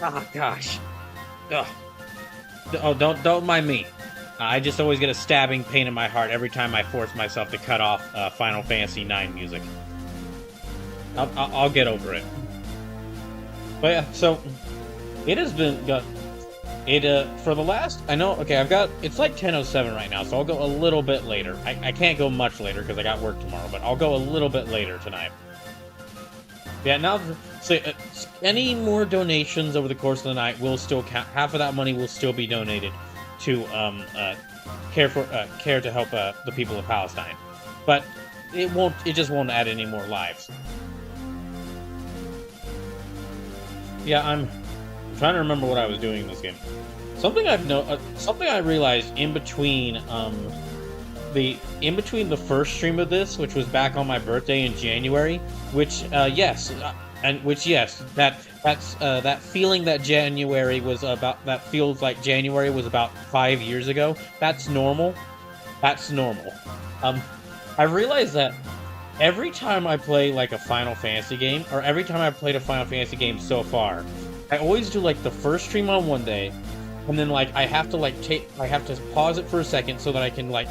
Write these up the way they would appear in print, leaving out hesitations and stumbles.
Oh gosh. Ugh. Oh, don't mind me. I just always get a stabbing pain in my heart every time I force myself to cut off Final Fantasy IX music. I'll get over it. But yeah, so it has been for the last, I know. Okay, I've got, it's like 10:07 right now, so I'll go a little bit later. I can't go much later because I got work tomorrow, but I'll go a little bit later tonight. Yeah, now, so any more donations over the course of the night will still count. Half of that money will still be donated to care to help the people of Palestine, but it just won't add any more lives. Yeah, I'm trying to remember what I was doing in this game. Something something I realized in between the first stream of this, which was back on my birthday in January, which yes, that feeling that January was about, that feels like January was about 5 years ago. That's normal. That's normal. I realized that every time I play like a Final Fantasy game, or every time I've played a Final Fantasy game so far, I always do like the first stream on one day, and then like I have to pause it for a second so that I can like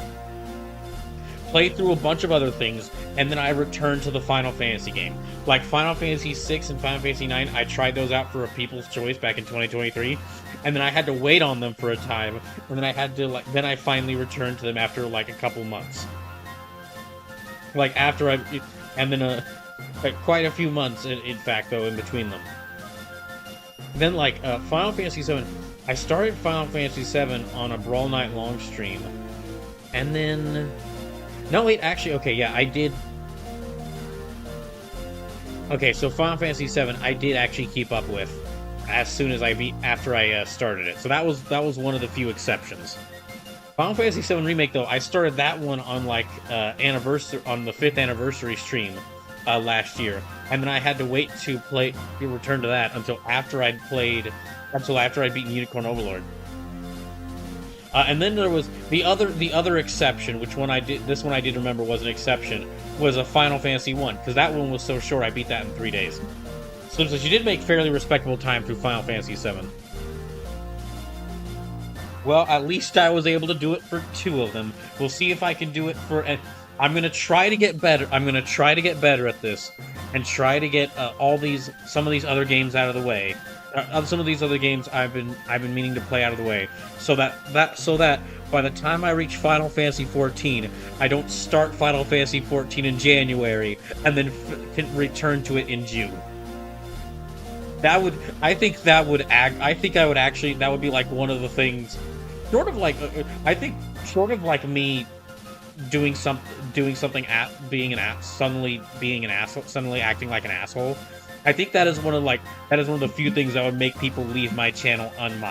play through a bunch of other things, and then I return to the Final Fantasy game. Like Final Fantasy VI and Final Fantasy IX, I tried those out for a People's Choice back in 2023, and then I had to wait on them for a time, and then I finally returned to them after like a couple months. Like after and then like quite a few months in fact though in between them. Then like Final Fantasy VII, I started Final Fantasy VII on a Brawl Night Long stream, and then no wait, actually, okay, yeah, I did. Okay, so Final Fantasy VII I did actually keep up with as soon as after I started it. So that was one of the few exceptions. Final Fantasy VII Remake, though, I started that one on like on the 5th anniversary stream last year, and then I had to wait to return to that until after I'd beaten Unicorn Overlord. And then there was the other exception, which one I did. This one I did remember was an exception. Was a Final Fantasy 1, because that one was so short I beat that in 3 days. So you did make fairly respectable time through Final Fantasy VII. Well, at least I was able to do it for 2 of them. We'll see if I can do it for. I'm gonna try to get better. I'm gonna try to get better at this, and try to get some of these other games out of the way. Some of these other games I've been meaning to play out of the way, so that by the time I reach Final Fantasy XIV, I don't start Final Fantasy XIV in January and then can return to it in June. That would be like one of the things, sort of like me suddenly being an asshole, suddenly acting like an asshole. I think that is one of the few things that would make people leave my channel en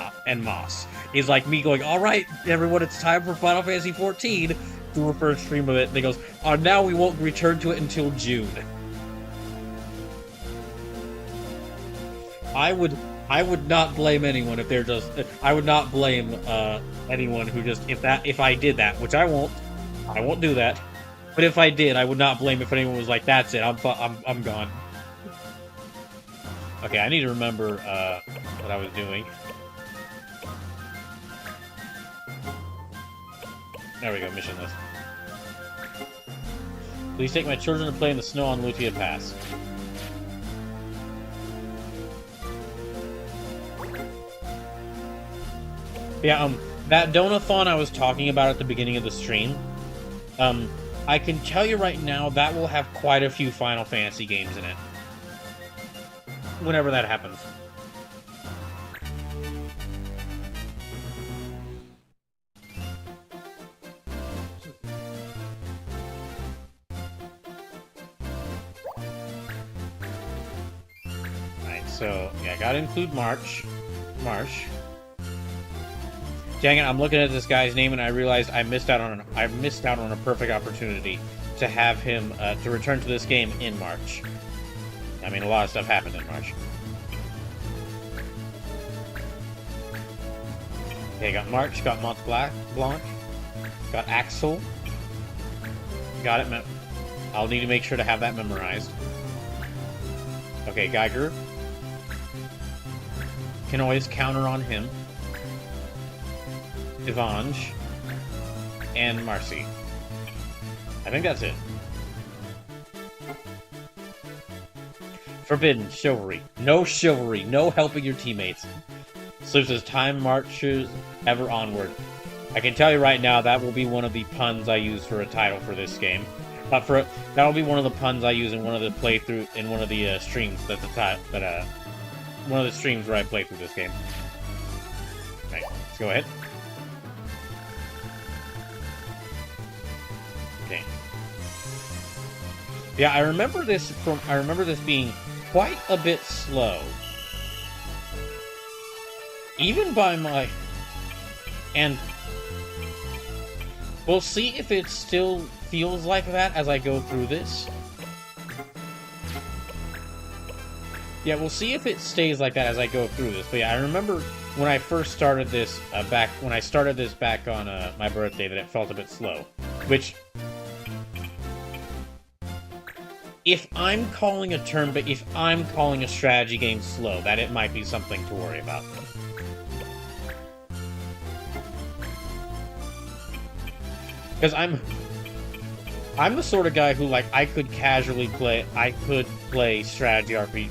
masse. Is like me going, all right, everyone, it's time for Final Fantasy XIV. Do a first stream of it. And they goes, oh, now we won't return to it until June. I would not blame anyone if they're just. I would not blame anyone who just if I did that, which I won't. I won't do that. But if I did, I would not blame if anyone was like, "That's it. I'm gone." Okay, I need to remember what I was doing. There we go. Mission list. Please take my children to play in the snow on Lucia Pass. Yeah, that donathon I was talking about at the beginning of the stream, I can tell you right now that will have quite a few Final Fantasy games in it. Whenever that happens. Alright, so, yeah, gotta include March. Dang it, I'm looking at this guy's name and I realized I missed out on a perfect opportunity to have him to return to this game in March. I mean, a lot of stuff happened in March. Okay, got March, got Mont Blanc, got Axel. Got it. I'll need to make sure to have that memorized. Okay, Geiger. can always counter on him, Ivange, and Marcy. I think that's it. Forbidden chivalry. No chivalry. No helping your teammates. Slip says, time marches ever onward. I can tell you right now, that will be one of the puns I use for a title for this game. That'll be one of the puns I use in one of the playthrough, in one of the streams. One of the streams where I play through this game. Okay, let's go ahead. Okay. Yeah, I remember this being quite a bit slow. Even by my... And... we'll see if it still feels like that as I go through this. Yeah, we'll see if it stays like that as I go through this. But yeah, I remember when I first started this back on my birthday that it felt a bit slow. Which... if I'm calling a strategy game slow, that it might be something to worry about. Because I'm the sort of guy who, like, I could play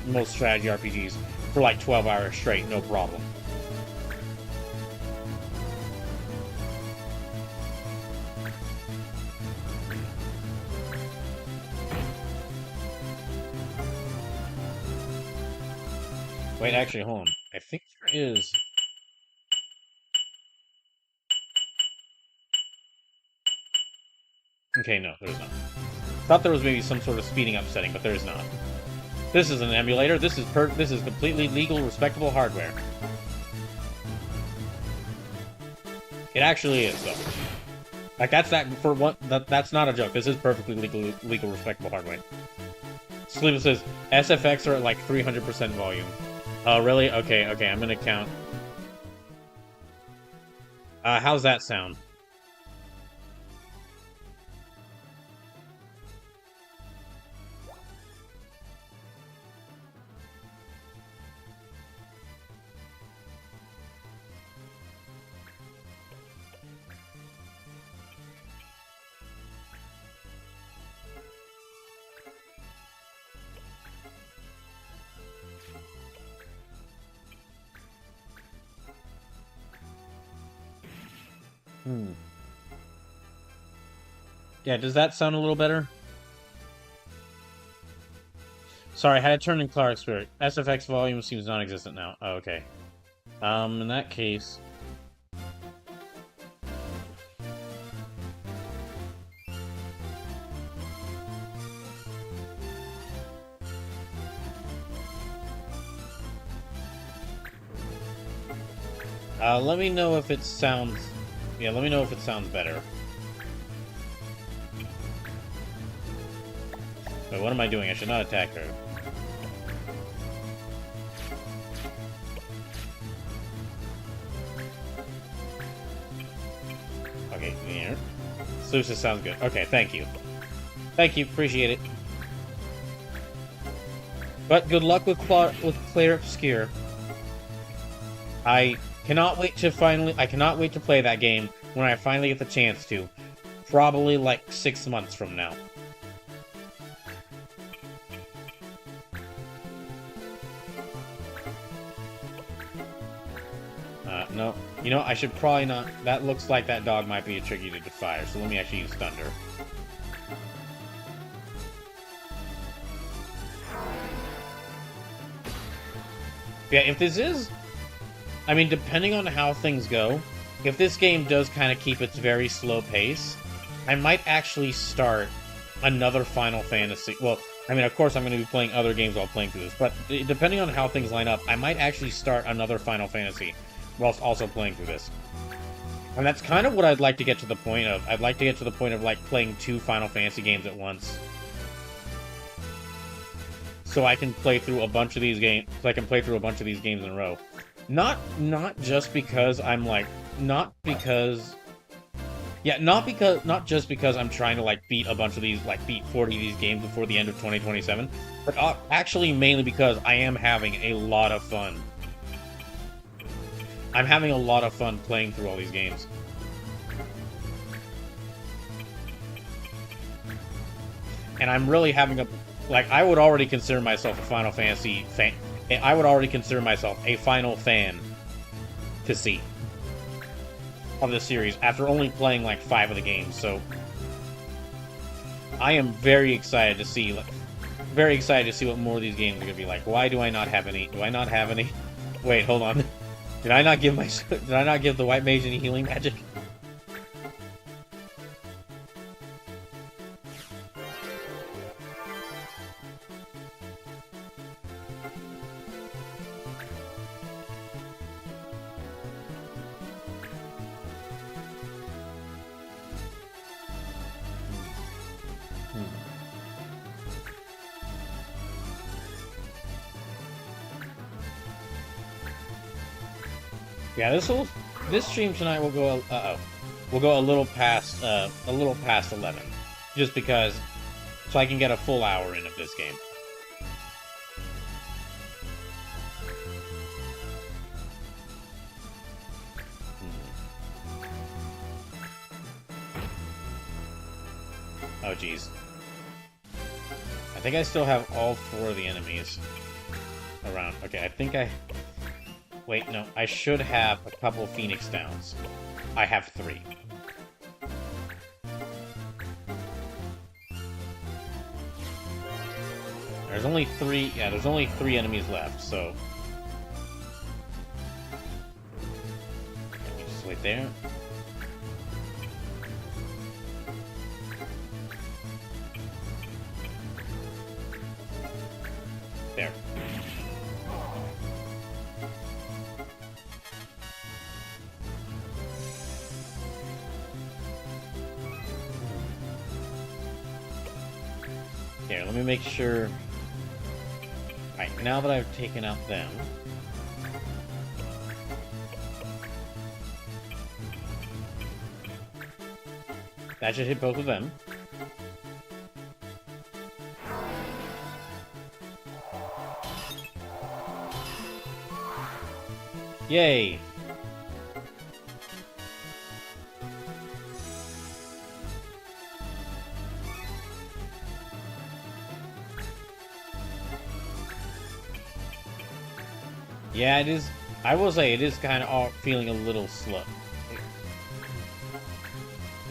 most strategy RPGs for like 12 hours straight, no problem. Wait, actually, hold on. I think there is... okay, no, there's not. Thought there was maybe some sort of speeding up setting, but there is not. This is an emulator. This is completely legal, respectable hardware. It actually is, though. Like, that's not a joke. This is perfectly legal, respectable hardware. Sleeper says, SFX are at like 300% volume. Oh, really? Okay, I'm gonna count. How's that sound? Yeah, does that sound a little better? Sorry, I had to turn in Clark Spirit. SFX volume seems non-existent now. Oh, okay. In that case... let me know if it sounds... yeah, let me know if it sounds better. Wait, what am I doing? I should not attack her. Okay, here. Sluices sounds good. Okay, thank you. Thank you, appreciate it. But good luck with Claire Obscure. I cannot wait to play that game when I finally get the chance to. Probably like 6 months from now. No. You know, I should probably not... that looks like that dog might be a tricky to fire, so let me actually use Thunder. Yeah, if this is... I mean, depending on how things go, if this game does kind of keep its very slow pace, I might actually start another Final Fantasy... well, I mean, of course I'm going to be playing other games while playing through this, but depending on how things line up, I might actually start another Final Fantasy whilst also playing through this. And that's kind of what I'd like to get to the point of. I'd like to get to the point of, like, playing 2 Final Fantasy games at once. So I can play through a bunch of these games. So I can play through a bunch of these games in a row. Not just because I'm, like... not just because I'm trying to, like, beat a bunch of these, like, beat 40 of these games before the end of 2027. But actually mainly because I am having a lot of fun. I'm having a lot of fun playing through all these games. And I'm really having a... Like, I would already consider myself a Final Fantasy fan. I would already consider myself a Final fan to see of the series after only playing like 5 of the games. So I am very excited to see, like, very excited to see what more of these games are gonna be like. Why do I not have any? Do I not have any? Wait, hold on. Did I not give my? Did I not give the white mage any healing magic? Yeah, this stream tonight will go. We'll go a little past 11, just because, so I can get a full hour in of this game. Oh, jeez. I think I still have all 4 of the enemies around. Okay, I think I... Wait, no. I should have a couple Phoenix Downs. I have 3. There's only 3... Yeah, there's only 3 enemies left, so... Just wait there. There. Here, let me make sure... Alright, now that I've taken out them... That should hit both of them. Yay! Yeah, it is. I will say it is kind of feeling a little slow.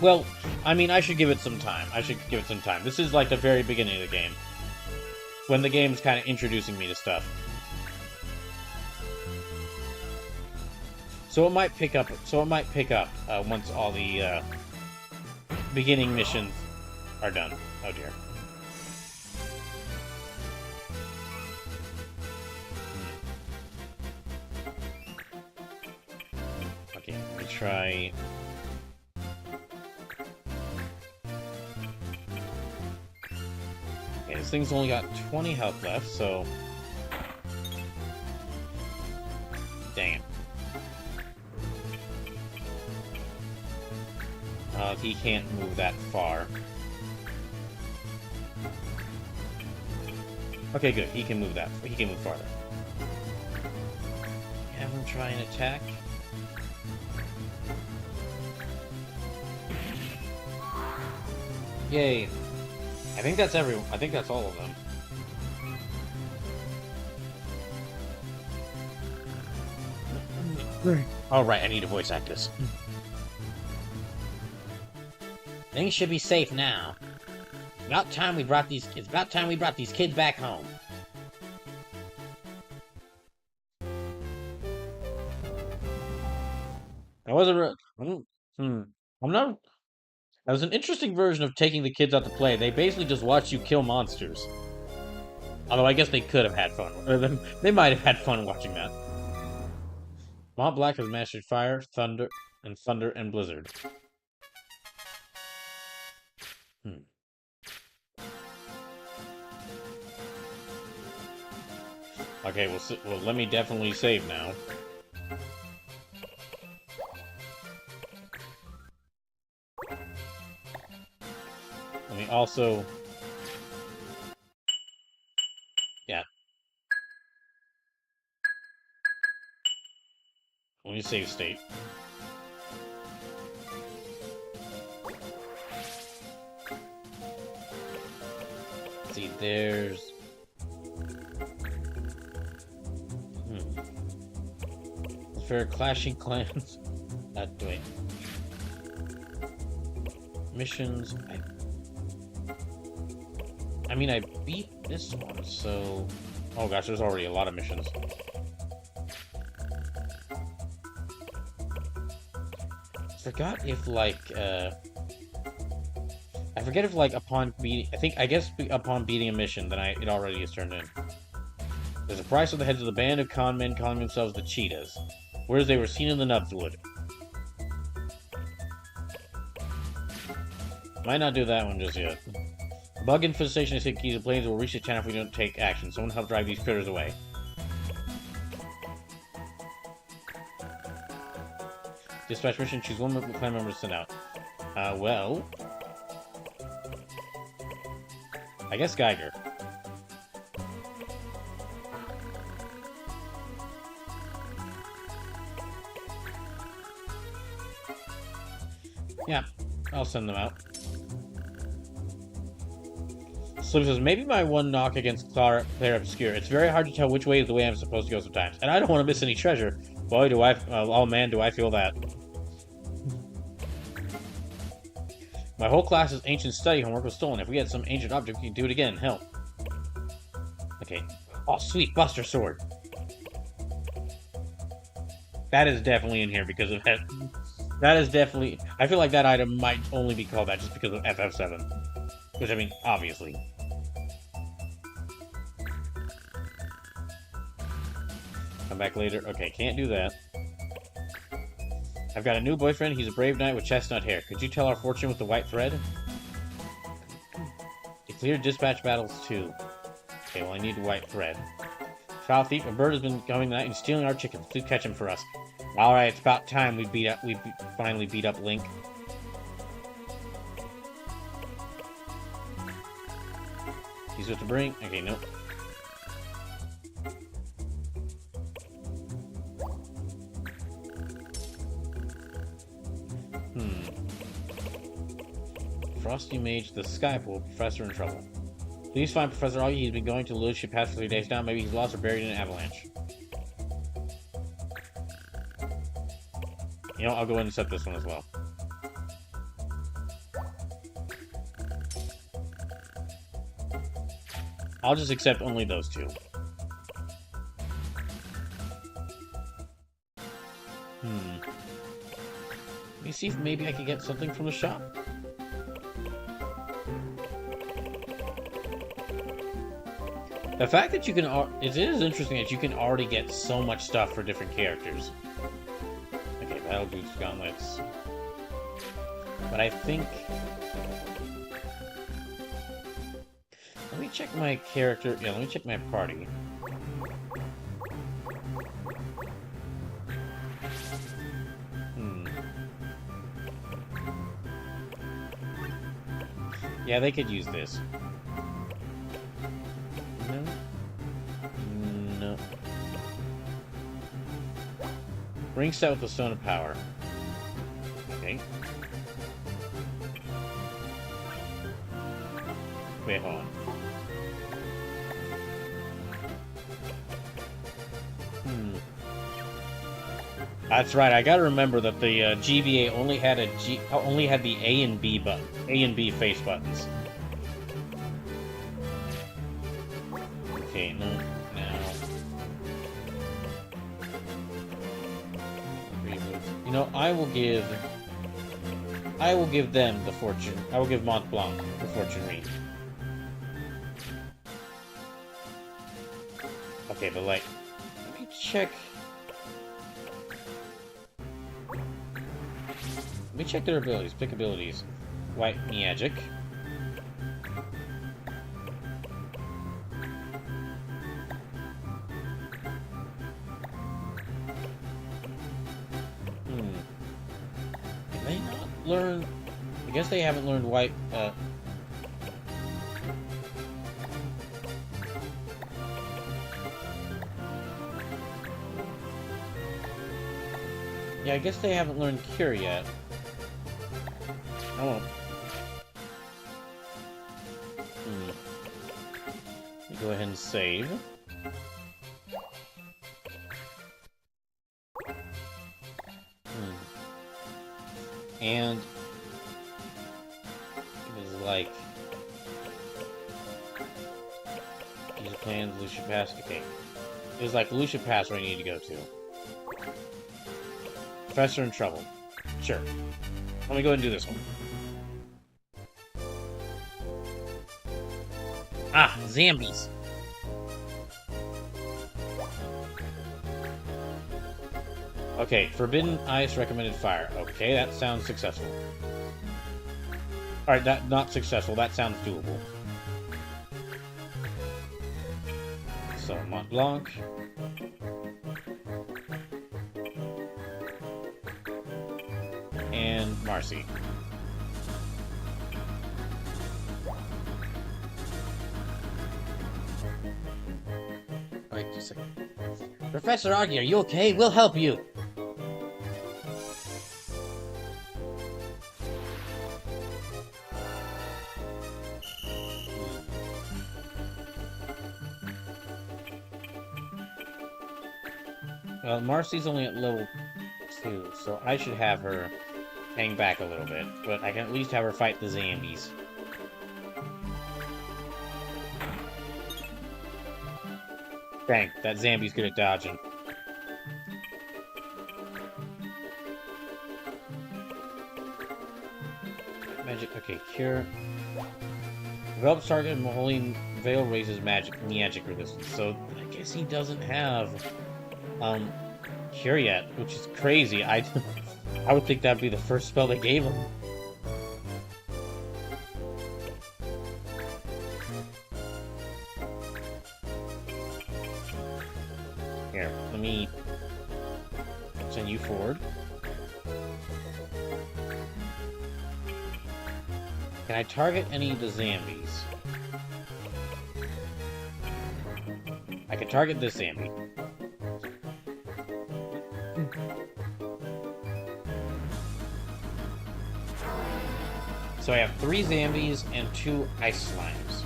Well, I mean, I should give it some time. This is like the very beginning of the game, when the game's kind of introducing me to stuff. So it might pick up. Once all the beginning missions are done. Oh dear. Okay, let me try. Okay, this thing's only got 20 health left, so... Dang it. He can't move that far. Okay, good. He can move that. He can move farther. Have him try and attack. Yay. I think that's everyone. I think that's all of them. All right, I need to voice act this. Things should be safe now. It's about time we brought these kids back home. That was a I'm not. That was an interesting version of taking the kids out to play. They basically just watch you kill monsters. Although I guess they could have had fun. They might have had fun watching that. Mont Black has mastered fire, thunder, and blizzard. Okay, well, let me definitely save now. Let me also... Yeah. Let me save state. Let's see, there's... For clashing clans. Wait. Missions. I mean, I beat this one, so... Oh gosh, there's already a lot of missions. Forgot if, like, I forget if, like, upon beating... I guess upon beating a mission, then it already is turned in. There's a price on the heads of the band of con men calling themselves the Cheetahs. Whereas they were seen in the Nubswood. Might not do that one just yet. Bug infestation is hit keys of planes will reach the town if we don't take action. Someone help drive these critters away. Dispatch mission, choose one clan member to send out. Well... I guess Geiger. Yeah, I'll send them out. Slim says, maybe my one knock against Claire Obscure. It's very hard to tell which way is the way I'm supposed to go sometimes. And I don't want to miss any treasure. Boy, do I... oh man, do I feel that. My whole class's ancient study homework was stolen. If we had some ancient object, we could do it again. Help. Okay. Oh, sweet. Buster Sword. That is definitely in here because of that. That is definitely... I feel like that item might only be called that just because of FF7. Which, I mean, obviously. Come back later. Okay, can't do that. I've got a new boyfriend. He's a brave knight with chestnut hair. Could you tell our fortune with the white thread? You cleared dispatch battles too. Okay, well I need white thread. Foul thief, a bird has been coming tonight and stealing our chickens. Please catch him for us. Alright, it's about time we finally beat up Link. He's with the bring. Okay, nope. Frosty Mage, the Sky Pool, Professor in trouble. Please find Professor Augie. He's been going to Lewis ship past for 3 days now. Maybe he's lost or buried in an avalanche. You know, I'll go in and set this one as well. I'll just accept only those two. Let me see if maybe I can get something from the shop. The fact that you can... It is interesting that you can already get so much stuff for different characters. Okay, battle boots, gauntlets. But I think... Let me check my character... Yeah, let me check my party. Yeah, they could use this. No. Ring set with the Stone of Power. Okay. Wait, hold on. That's right. I gotta remember that the GBA only had the A and B button, A and B face buttons. Okay, no. You know, I will give them the fortune. I will give Mont Blanc the fortune read. Okay, but like, let me check. Let me check their abilities. Pick abilities. White Magic. Can they not learn? I guess they haven't learned white. Yeah, I guess they haven't learned Cure yet. Oh. Let me go ahead and save. And it was like use plans, Lucia Pass. Okay. It was like Lucia Pass where I need to go to. Professor in trouble. Sure. Let me go ahead and do this one. Ah, zombies. Okay, Forbidden Ice, Recommended Fire. Okay, that sounds successful. Alright, that not successful. That sounds doable. So, Mont Blanc. And Marcy. Wait just a second. Professor Augie, are you okay? We'll help you. Well, Marcy's only at level 2, so I should have her hang back a little bit, but I can at least have her fight the zombies. Dang, that zombie's good at dodging. Magic, okay, Cure. Develops target and Holy Veil raises magic resistance, so I guess he doesn't have Cure yet, which is crazy. I would think that'd be the first spell they gave him. Here, let me send you forward. Can I target any of the zombies? I can target this zombie. So I have 3 zombies and 2 ice slimes.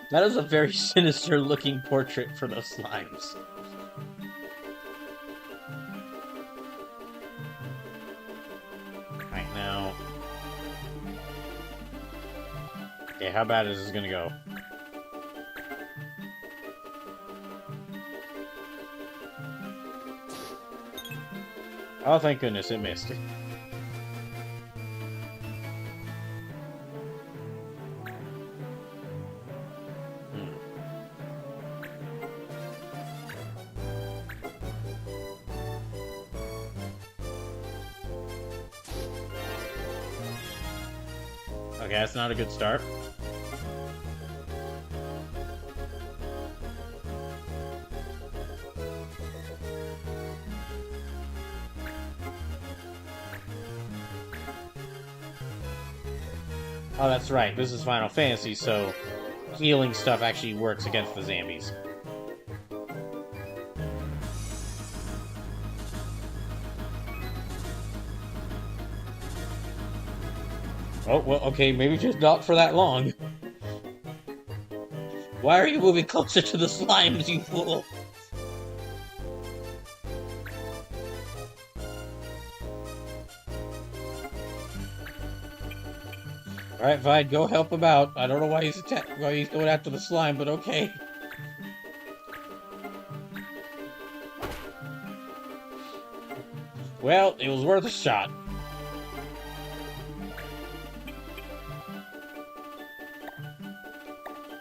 That is a very sinister looking portrait for those slimes. Right now. Okay, how bad is this gonna go? Oh, thank goodness it missed. Okay, that's not a good start. Oh, that's right. This is Final Fantasy, so healing stuff actually works against the zombies. Oh, well, okay, maybe just not for that long. Why are you moving closer to the slimes, you fool? Alright, fine, go help him out. I don't know why he's going after the slime, but okay. Well, it was worth a shot.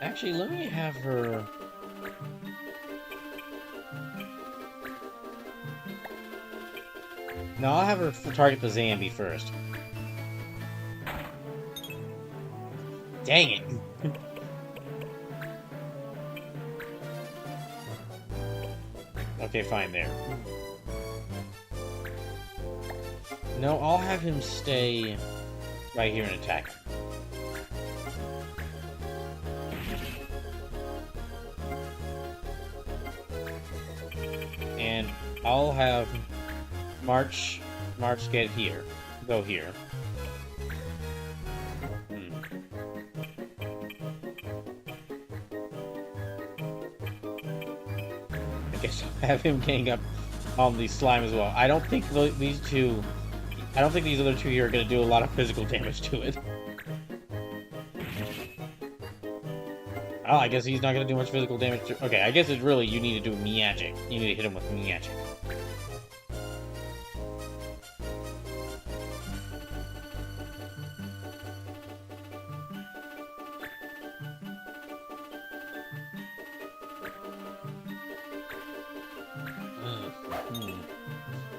Actually, let me have her... No, I'll have her target the zombie first. Dang it. Okay, fine, there. No, I'll have him stay right here and attack. And I'll have March get here. Go here. I guess I'll have him gang up on the slime as well. I don't think these two... I don't think these other two here are going to do a lot of physical damage to it. Oh, I guess he's not going to do much physical damage to... Okay, I guess it's really you need to do magic. You need to hit him with magic.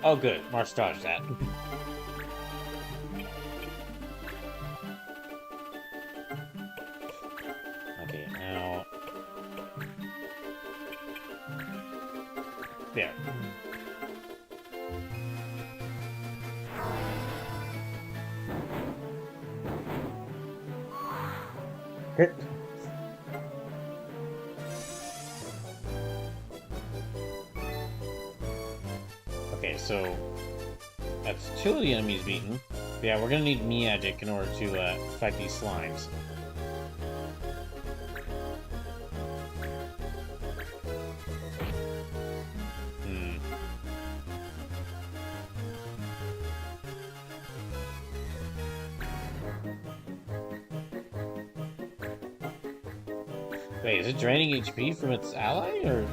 Oh, good. Mars dodged that. Okay, now... There. Hit. Okay, so that's two of the enemies beaten. Yeah, we're gonna need magic in order to fight these slimes. Wait, is it draining HP from its ally, or...?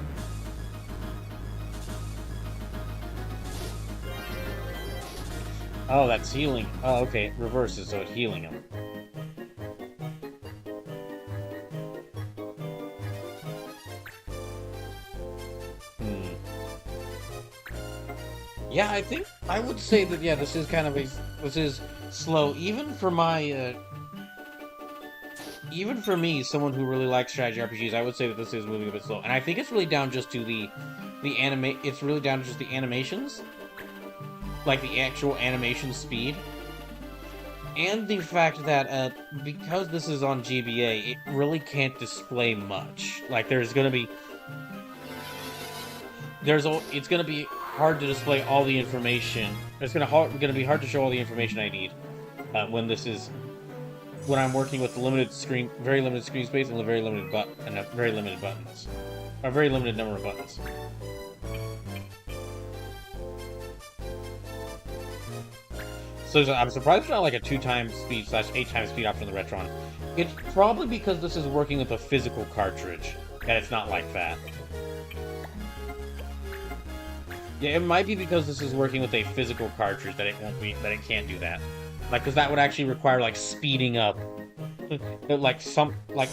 Oh, that's healing. Oh, okay, it reverses, so it's healing him. Yeah, I think I would say that, yeah, this is kind of this is slow, even for my, even for me, someone who really likes strategy RPGs, I would say that this is moving a bit slow. And I think it's really down just to the it's really down to just the animations. Like the actual animation speed. And the fact that, because this is on GBA, it really can't display much. Like, there's gonna be... it's gonna be hard to display all the information. It's gonna be hard to show all the information I need, when I'm working with very limited screen space and a very limited buttons. A very limited number of buttons. So I'm surprised it's not like a 2x speed / 8x speed option on the Retron. It's probably because this is working with a physical cartridge, and it's not like that. Yeah, it might be because this is working with a physical cartridge that it can't do that. Like, because that would actually require, like, speeding up. like,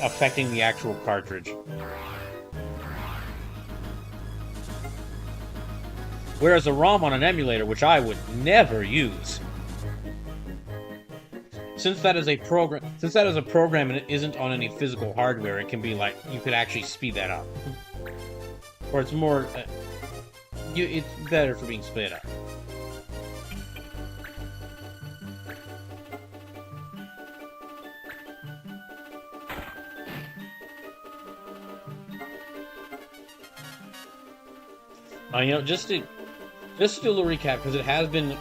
affecting the actual cartridge. Whereas a ROM on an emulator, which I would never use. Since that is a program and it isn't on any physical hardware, it can be like, you could actually speed that up. Or it's more... it's better for being sped up. You know, just to do a little recap, because it has been...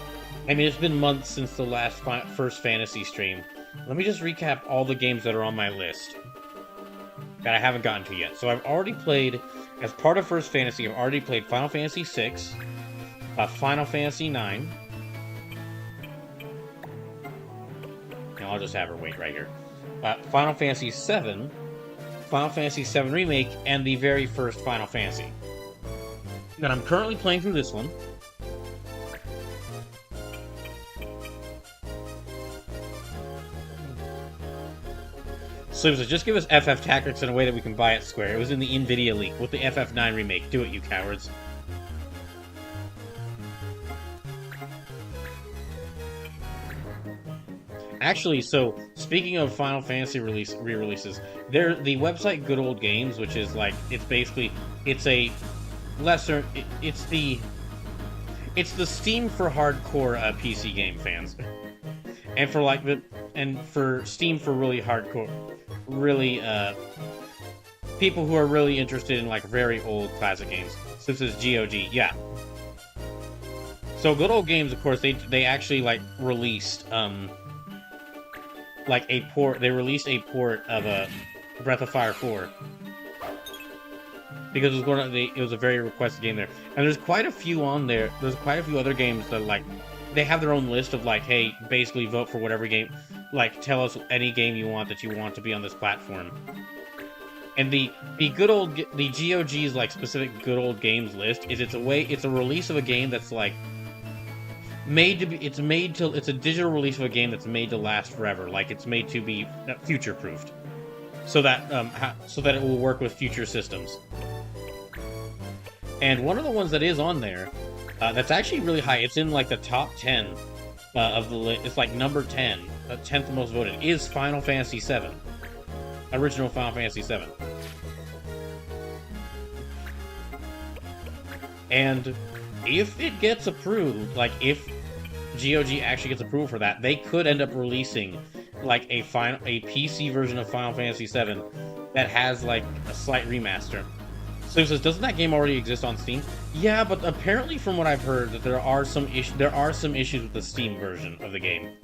I mean, it's been months since the last First Fantasy stream. Let me just recap all the games that are on my list that I haven't gotten to yet. So I've already played, as part of First Fantasy, I've already played Final Fantasy VI, Final Fantasy IX. And I'll just have her wait right here. Final Fantasy VII, Final Fantasy VII Remake, and the very first Final Fantasy. And I'm currently playing through this one. So just give us FF Tactics in a way that we can buy it Square. It was in the NVIDIA leak with the FF9 remake. Do it, you cowards. Actually, so speaking of Final Fantasy re-releases, the website Good Old Games, which is like, it's lesser. It's the Steam for hardcore PC game fans, and for like for Steam for really hardcore, really people who are really interested in like very old classic games. So this is GOG, yeah. So Good Old Games, of course, they actually like released like a port. They released a port of a Breath of Fire 4 because it was a very requested game there. And there's quite a few on there. There's quite a few other games that like they have their own list of like, hey, basically vote for whatever game. Like, tell us any game you want to be on this platform. And the GOG's like specific Good Old Games list is it's a release of a game that's like it's a digital release of a game that's made to last forever. Like it's made to be future proofed, so that it will work with future systems. And one of the ones that is on there, that's actually really high. It's in like the top 10 of the list. It's like number 10, 10th most voted, is Final Fantasy VII. Original Final Fantasy VII. And if it gets approved, like if GOG actually gets approval for that, they could end up releasing like a PC version of Final Fantasy VII that has like a slight remaster. So he says, doesn't that game already exist on Steam? Yeah, but apparently from what I've heard, that there are some issues with the Steam version of the game.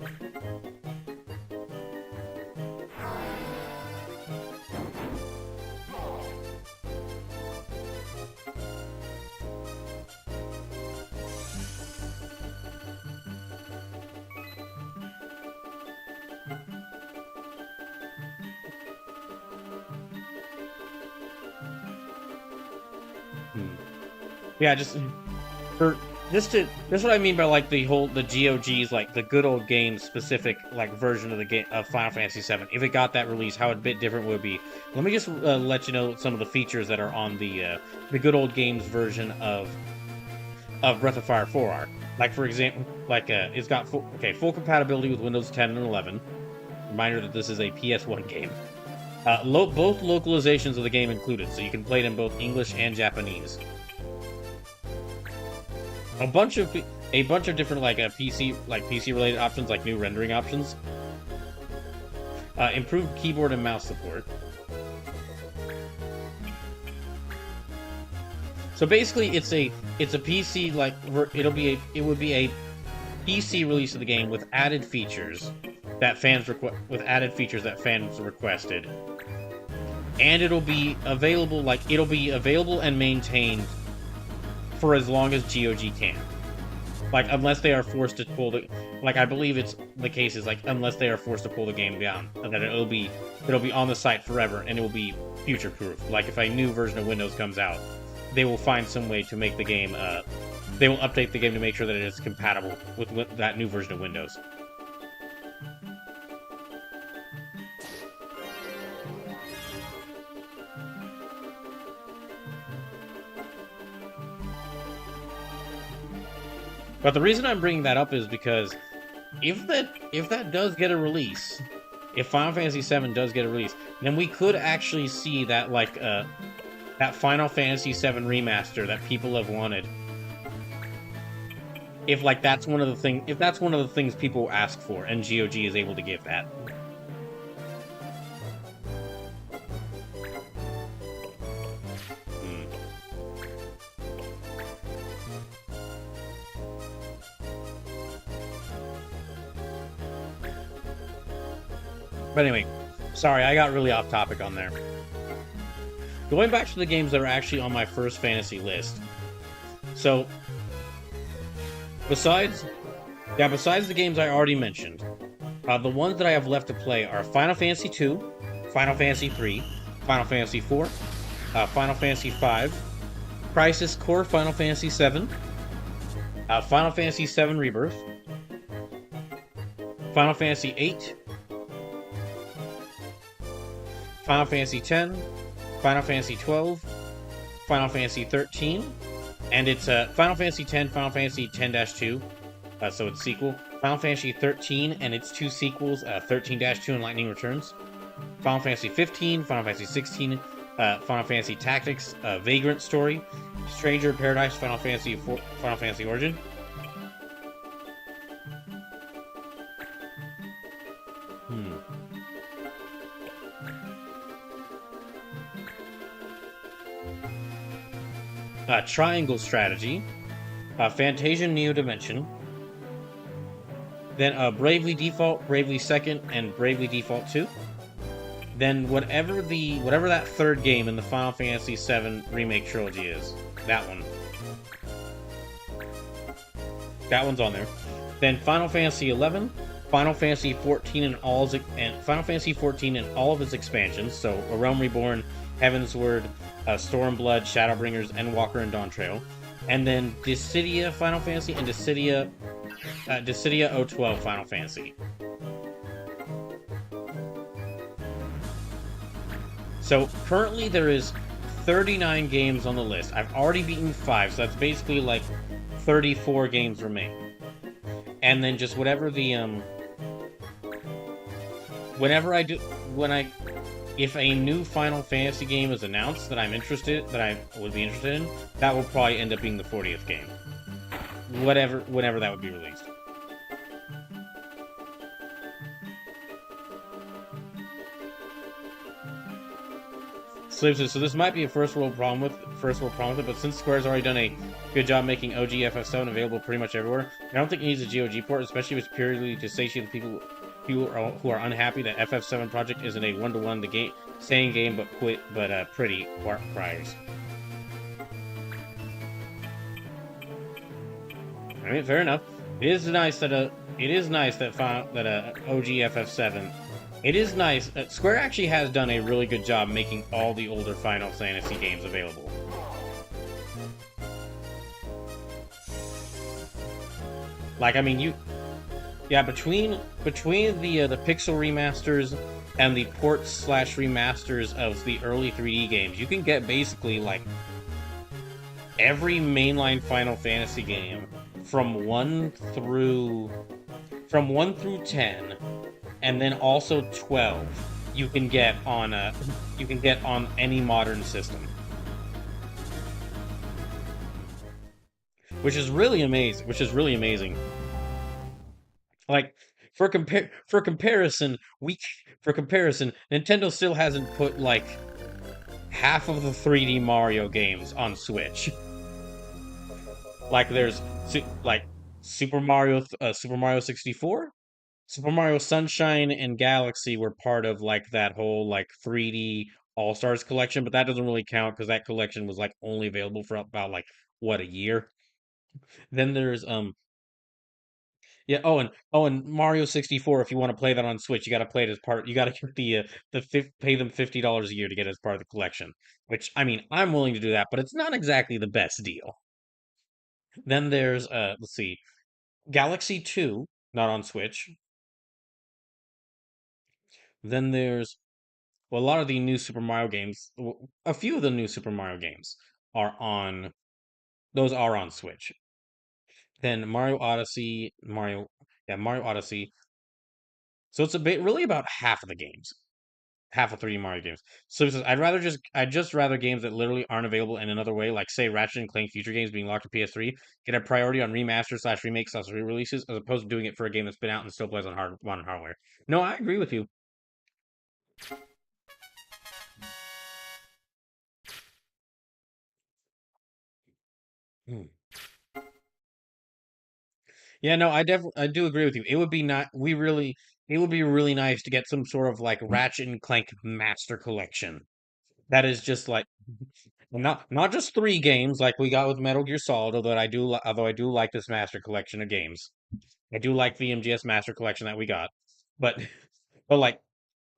Yeah, that's what I mean by like the GOG's like the Good Old Games specific like version of the game of Final Fantasy VII. If it got that release, how a bit different would be. Let me just let you know some of the features that are on the Good Old Games version of Breath of Fire 4 are. Like for example, like it's got full compatibility with Windows 10 and 11. Reminder that this is a PS1 game. Both localizations of the game included, so you can play it in both English and Japanese. A bunch of different like PC related options, like new rendering options. Improved keyboard and mouse support. So basically, it's a PC like it would be a PC release of the game with added features that fans requested, and it'll be available and maintained for as long as GOG can. Like, unless they are forced to pull the... Like, I believe it's the case is, like, unless they are forced to pull the game down. And then it'll be on the site forever, and it will be future-proof. Like, if a new version of Windows comes out, they will find some way to make the game... they will update the game to make sure that it is compatible with that new version of Windows. But the reason I'm bringing that up is because if that does get a release, if Final Fantasy VII does get a release, then we could actually see that like that Final Fantasy VII remaster that people have wanted. If that's one of the things people ask for, and GOG is able to give that. But anyway, sorry, I got really off topic on there. Going back to the games that are actually on my first fantasy list. So, besides the games I already mentioned, the ones that I have left to play are Final Fantasy II, Final Fantasy III, Final Fantasy IV, Final Fantasy V, Crisis Core Final Fantasy VII, Final Fantasy VII Rebirth, Final Fantasy VIII, Final Fantasy X, Final Fantasy XII, Final Fantasy XIII, and it's Final Fantasy X, Final Fantasy X-2, so it's sequel. Final Fantasy XIII and its two sequels, 13-2 and Lightning Returns. Final Fantasy XV, Final Fantasy XVI, Final Fantasy Tactics, Vagrant Story, Stranger in Paradise, Final Fantasy Origin. Hmm. Triangle Strategy, Fantasia Neo Dimension, then Bravely Default, Bravely Second, and Bravely Default 2. Then whatever that third game in the Final Fantasy VII remake trilogy is, that one, that one's on there. Then Final Fantasy 11, Final Fantasy 14 and Final Fantasy 14 and all of its expansions. So A Realm Reborn, Heavensward, Stormblood, Shadowbringers, Endwalker, and Dawntrail. And then Dissidia Final Fantasy and Dissidia 012 Final Fantasy. So currently there is 39 games on the list. I've already beaten 5, so that's basically like 34 games remain. And then just whatever the whenever I do when I if a new Final Fantasy game is announced that I would be interested in, that will probably end up being the 40th game. Whenever that would be released. So this might be a first world problem with it, but since Square's already done a good job making OG FF7 available pretty much everywhere, I don't think it needs a GOG port, especially if it's purely to satiate the people who are unhappy that FF7 project isn't a one-to-one the game same game but pretty priors. I mean, fair enough. It is nice that OG FF7. It is nice. Square actually has done a really good job making all the older Final Fantasy games available. Like, I mean, yeah, between the pixel remasters and the ports slash remasters of the early 3D games, you can get basically like every mainline Final Fantasy game from 1 through 10, and then also 12 you can get on any modern system, which is really amazing. Like for comparison, Nintendo still hasn't put like half of the 3D Mario games on Switch. Like there's like Super Mario 64, Super Mario Sunshine and Galaxy were part of like that whole like 3D All Stars collection, but that doesn't really count because that collection was like only available for about like what, a year. Then there's yeah, and Mario 64, if you want to play that on Switch, you got to play it as part, you got to get pay them $50 a year to get it as part of the collection, which I mean, I'm willing to do that, but it's not exactly the best deal. Then there's let's see, Galaxy 2, not on Switch. Then there's well, a lot of the new Super Mario games, a few of the new Super Mario games are on, those are on Switch. Then Mario Odyssey. So it's a bit really about half of the games, half of 3D Mario games. So it says, I'd just rather games that literally aren't available in another way, like say Ratchet and Clank future games being locked to PS3, get a priority on remaster slash remakes slash re-releases, as opposed to doing it for a game that's been out and still plays on modern hardware. No, I agree with you. Hmm. Yeah, no, I do agree with you. It would be not we really it would be really nice to get some sort of like Ratchet and Clank Master Collection. That is just like not just 3 games like we got with Metal Gear Solid, although I do like this Master Collection of games. I do like the MGS Master Collection that we got. But but like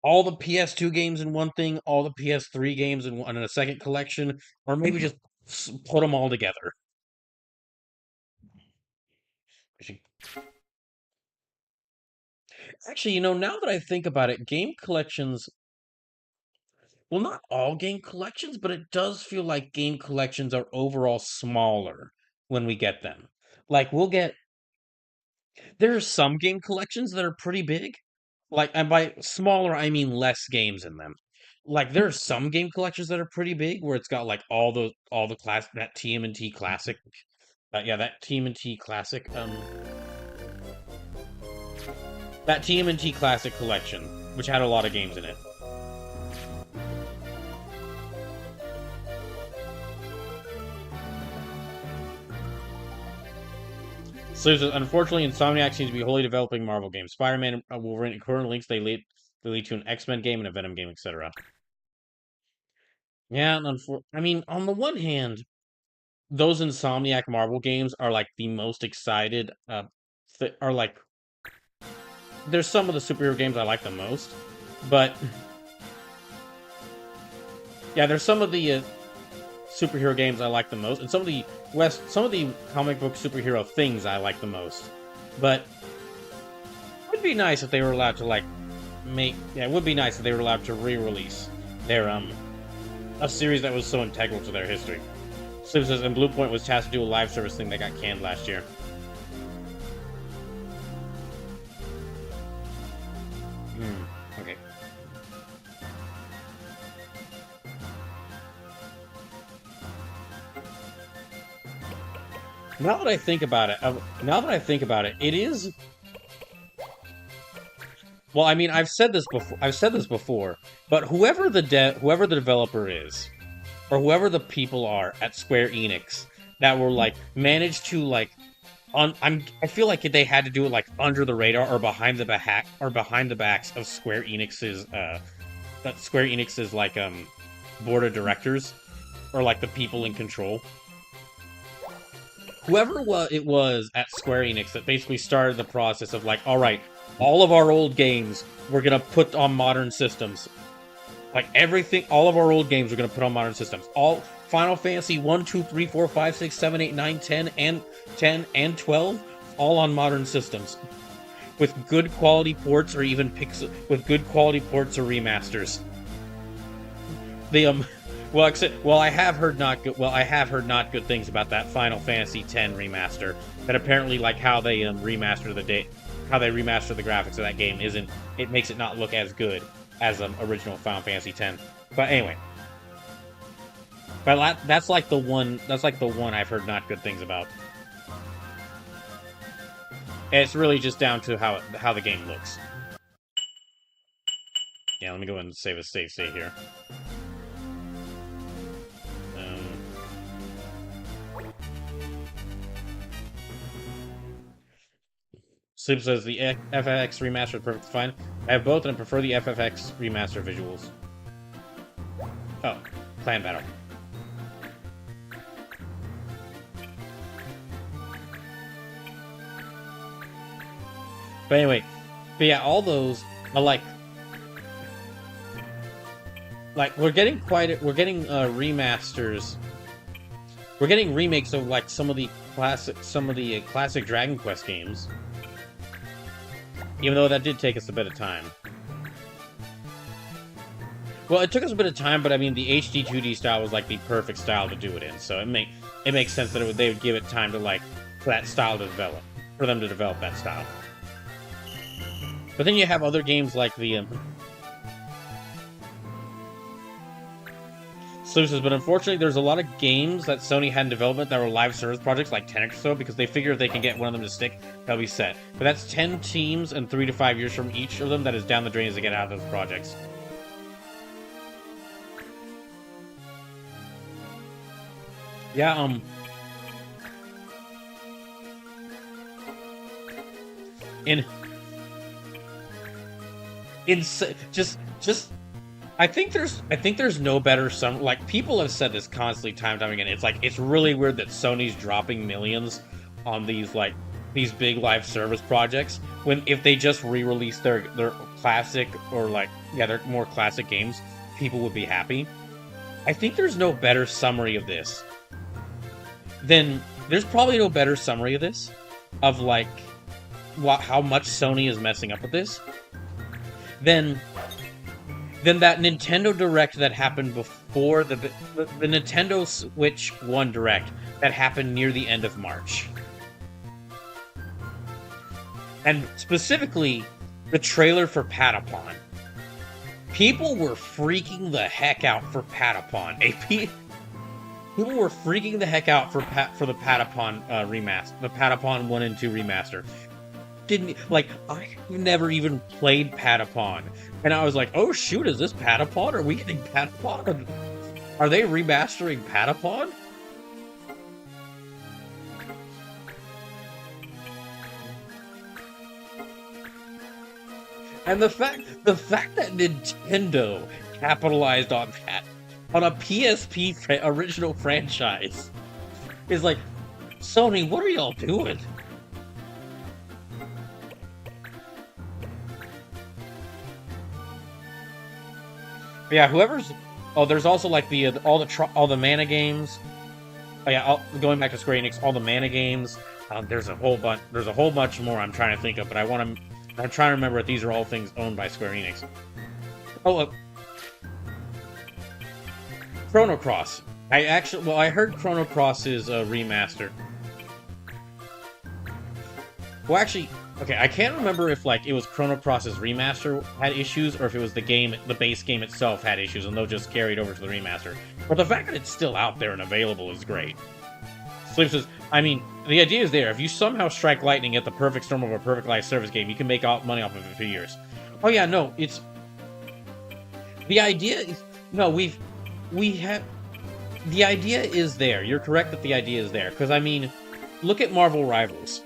all the PS2 games in one thing, all the PS3 games in a second collection, or maybe just put them all together. Actually, now that I think about it, game collections, well, not all game collections, but it does feel like game collections are overall smaller when we get them. Like, there are some game collections that are pretty big. Like, and by smaller, I mean less games in them. like there are some game collections that are pretty big where it's got like all the class that TMNT classic, yeah, that TMNT classic, that TMNT classic collection, which had a lot of games in it. So unfortunately, Insomniac seems to be wholly developing Marvel games. Spider-Man, Wolverine, and current links they lead to an X-Men game and a Venom game, etc. Yeah, and I mean, on the one hand, those Insomniac Marvel games are like the most excited. Are like there's some of the superhero games I like the most, but yeah, there's some of the superhero games I like the most, and some of the comic book superhero things I like the most. But it would be nice if they were allowed to like it would be nice if they were allowed to re-release their a series that was so integral to their history. Slim says, and Bluepoint was tasked to do a live service thing that got canned last year. Okay. Now that I think about it, it is. Well, I mean, I've said this before, but whoever the developer is, or whoever the people are at Square Enix that were like managed to like I feel like they had to do it like under the radar or behind the backs of Square Enix's like board of directors or like the people in control. Whoever it was at Square Enix that basically started the process of like, all right, all of our old games we're gonna put on modern systems. Like everything, all of our old games we're gonna put on modern systems. All Final Fantasy 1, 2, 3, 4, 5, 6, 7, 8, 9, 10, and 12, all on modern systems. With good quality ports or even with good quality ports or remasters. I have heard not good things about that Final Fantasy X remaster. That apparently like how they remaster the graphics of that game it makes it not look as good as original Final Fantasy X. But anyway, that's like the one I've heard not good things about. And it's really just down to how the game looks. Yeah, let me go ahead and save a save state here. Sleep says the FFX remaster is perfectly fine. I have both and I prefer the FFX remaster visuals. Oh, clan battle. But anyway, all those are like we're getting remasters. We're getting remakes of like some of the classic Dragon Quest games. Even though that did take us a bit of time. Well, it took us a bit of time, but I mean, the HD 2D style was like the perfect style to do it in, so it makes sense that they would give it time to like for that style to develop, for them to develop that style. But then you have other games like the Sluices, but unfortunately, there's a lot of games that Sony had in development that were live service projects, like 10 or so, because they figure if they can get one of them to stick, they'll be set. But that's 10 teams and 3 to 5 years from each of them that is down the drain as they get out of those projects. Yeah, just I think there's no better like people have said this constantly time and time again. It's like it's really weird that Sony's dropping millions on these big live service projects when if they just re-release their classic or like their more classic games, people would be happy. I think there's no better summary of this there's probably no better summary of this of like how much Sony is messing up with this than that Nintendo Direct that happened before the Nintendo Switch 1 Direct that happened near the end of March. And specifically, the trailer for Patapon. People were freaking the heck out for Patapon. People were freaking the heck out for the Patapon remaster, the Patapon 1 and 2 remaster. I've never even played Patapon, and I was like, oh shoot, is this Patapon? Are we getting Patapon? Are they remastering Patapon? And the fact that Nintendo capitalized on that, on a PSP original franchise, is like, Sony, what are y'all doing? But yeah, whoever's... Oh, there's also like all the mana games. Oh yeah, going back to Square Enix, all the mana games. There's a whole bunch more I'm trying to think of, but I'm trying to remember if these are all things owned by Square Enix. Oh, Chrono Cross. I heard Chrono Cross is a remaster. Well, actually, okay, I can't remember if like it was Chrono Cross's remaster had issues, or if it was the base game itself had issues, and they'll just carry it over to the remaster. But the fact that it's still out there and available is great. Sleep says, I mean, the idea is there. If you somehow strike lightning at the perfect storm of a perfect live service game, you can make money off of it for years. Oh yeah, no, it's... The idea is... No, we have... The idea is there. You're correct that the idea is there. Because, I mean, look at Marvel Rivals.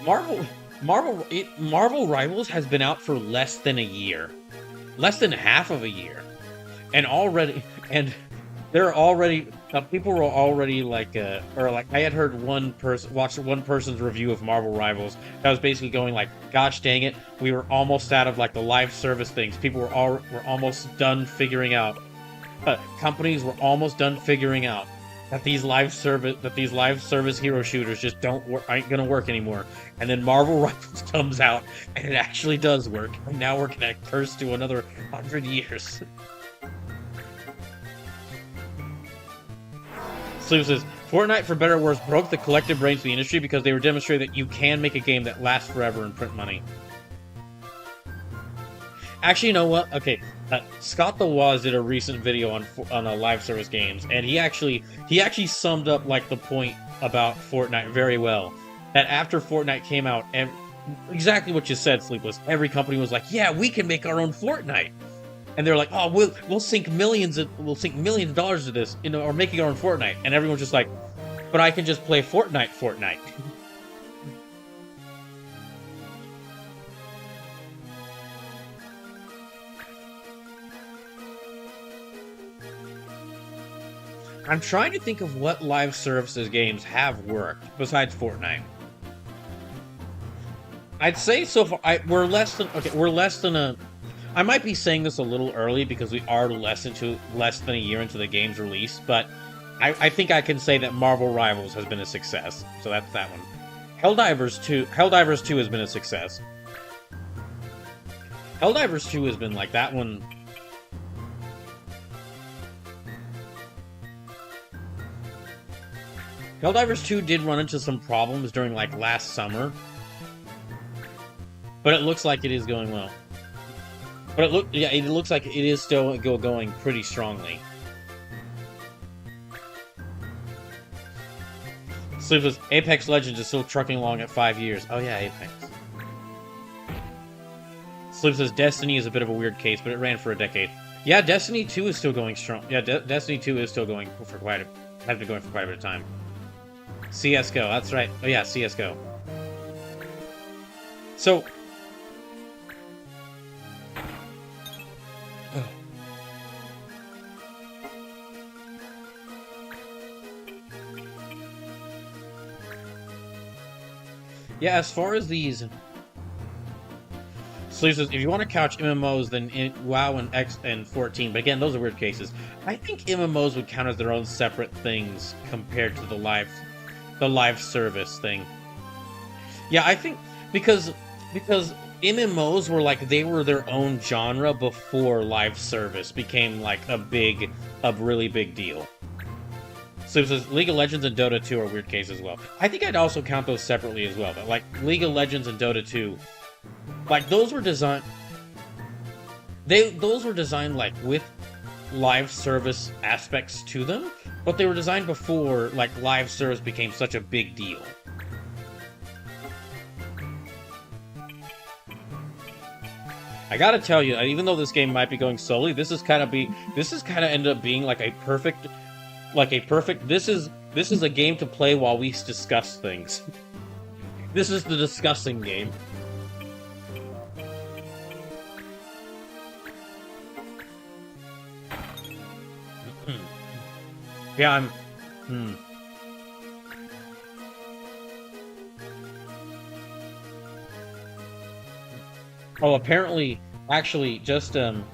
Marvel Rivals has been out for less than a year. Less than half of a year. And already... And... people were already like, I had heard watched one person's review of Marvel Rivals that was basically going like, gosh dang it, we were almost out of like the live service things. People were almost done figuring out, companies were almost done figuring out that these live service hero shooters just ain't gonna work anymore. And then Marvel Rivals comes out and it actually does work. And now we're gonna curse to another 100 years. Sleep says, Fortnite, for better or worse, broke the collective brains of the industry because they were demonstrating that you can make a game that lasts forever and print money. Actually, you know what? Okay, Scott the Waz did a recent video on live service games, and he actually summed up like the point about Fortnite very well. That after Fortnite came out, and exactly what you said, Sleepless, every company was like, "Yeah, we can make our own Fortnite." And they're like, "Oh, we'll sink millions of dollars to this, or making our own Fortnite." And everyone's just like, "But I can just play Fortnite." I'm trying to think of what live services games have worked besides Fortnite. I'd say so far we're less than a. I might be saying this a little early because we are less than a year into the game's release, but I think I can say that Marvel Rivals has been a success. So that's that one. Helldivers 2 has been a success. Helldivers 2 has been like that one. Helldivers 2 did run into some problems during like last summer, but it looks like it is going well. But it looks like it is still going pretty strongly. Sleepless, Apex Legends is still trucking along at 5 years. Oh yeah, Apex. Sleep says Destiny is a bit of a weird case, but it ran for a decade. Yeah, Destiny 2 is still going strong. Yeah, Destiny 2 is still going has been going for quite a bit of time. CSGO, that's right. Oh yeah, CSGO. So... Yeah, as far as these... Sleep says, if you want to couch MMOs, then WoW and 14, but again, those are weird cases. I think MMOs would count as their own separate things compared to the live service thing. Yeah, I think because MMOs were like, they were their own genre before live service became like a really big deal. So it says League of Legends and Dota 2 are weird cases as well. I think I'd also count those separately as well. But like League of Legends and Dota 2, Like those were designed. Those were designed like with live service aspects to them, but they were designed before like live service became such a big deal. I gotta tell you, even though this game might be going slowly, this is kind of ended up being like a perfect. This is a game to play while we discuss things. This is the discussing game. Yeah, I'm. Oh, apparently, actually, just Slim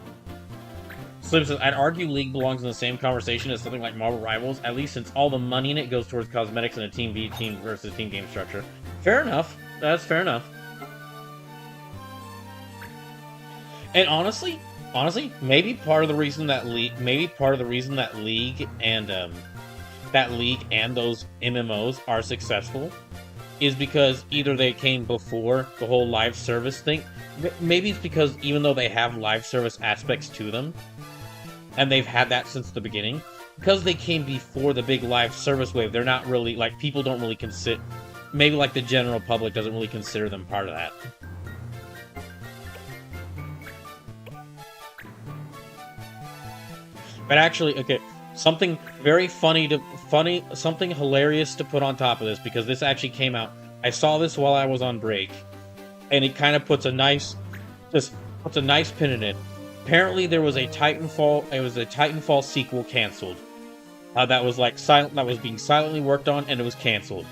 says, I'd argue League belongs in the same conversation as something like Marvel Rivals, at least since all the money in it goes towards cosmetics and a Team V team versus team game structure. Fair enough. That's fair enough. And honestly, maybe part of the reason that League and those MMOs are successful is because either they came before the whole live service thing. Maybe it's because even though they have live service aspects to them, and they've had that since the beginning, because they came before the big live service wave, they're not really, like, people don't really consider, maybe like the general public doesn't really consider them part of that. But actually, okay, something very something hilarious to put on top of this, because this actually came out, I saw this while I was on break, and it kind of puts a nice pin in it. Apparently, there was a Titanfall sequel canceled. That was like that was being silently worked on, and it was canceled.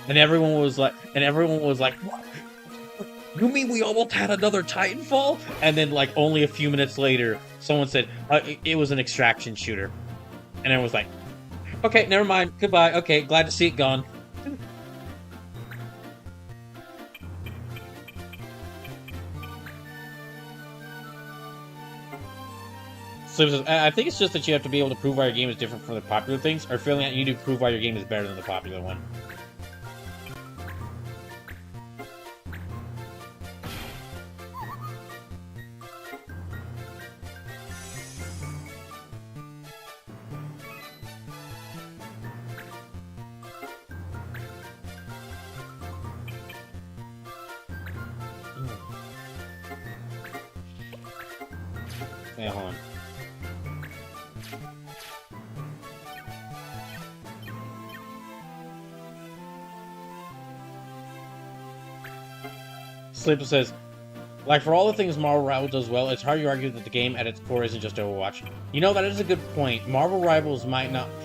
And everyone was like, "What? You mean we almost had another Titanfall?" And then, like, only a few minutes later, someone said it was an extraction shooter, and I was like, "Okay, never mind. Goodbye. Okay, glad to see it gone." So I think it's just that you have to be able to prove why your game is different from the popular things, or feeling that you need to prove why your game is better than the popular one. Yeah, hold on. Sleeper says, like, for all the things Marvel Rivals does well, it's hard to argue that the game at its core isn't just Overwatch. You know, that is a good point. Marvel Rivals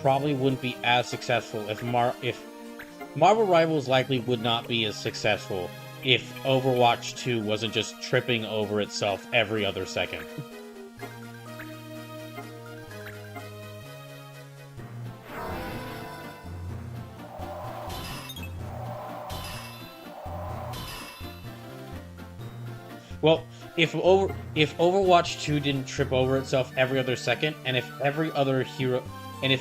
probably wouldn't be as successful if Marvel Rivals likely would not be as successful if Overwatch 2 wasn't just tripping over itself every other second. Well, if Overwatch 2 didn't trip over itself every other second, and if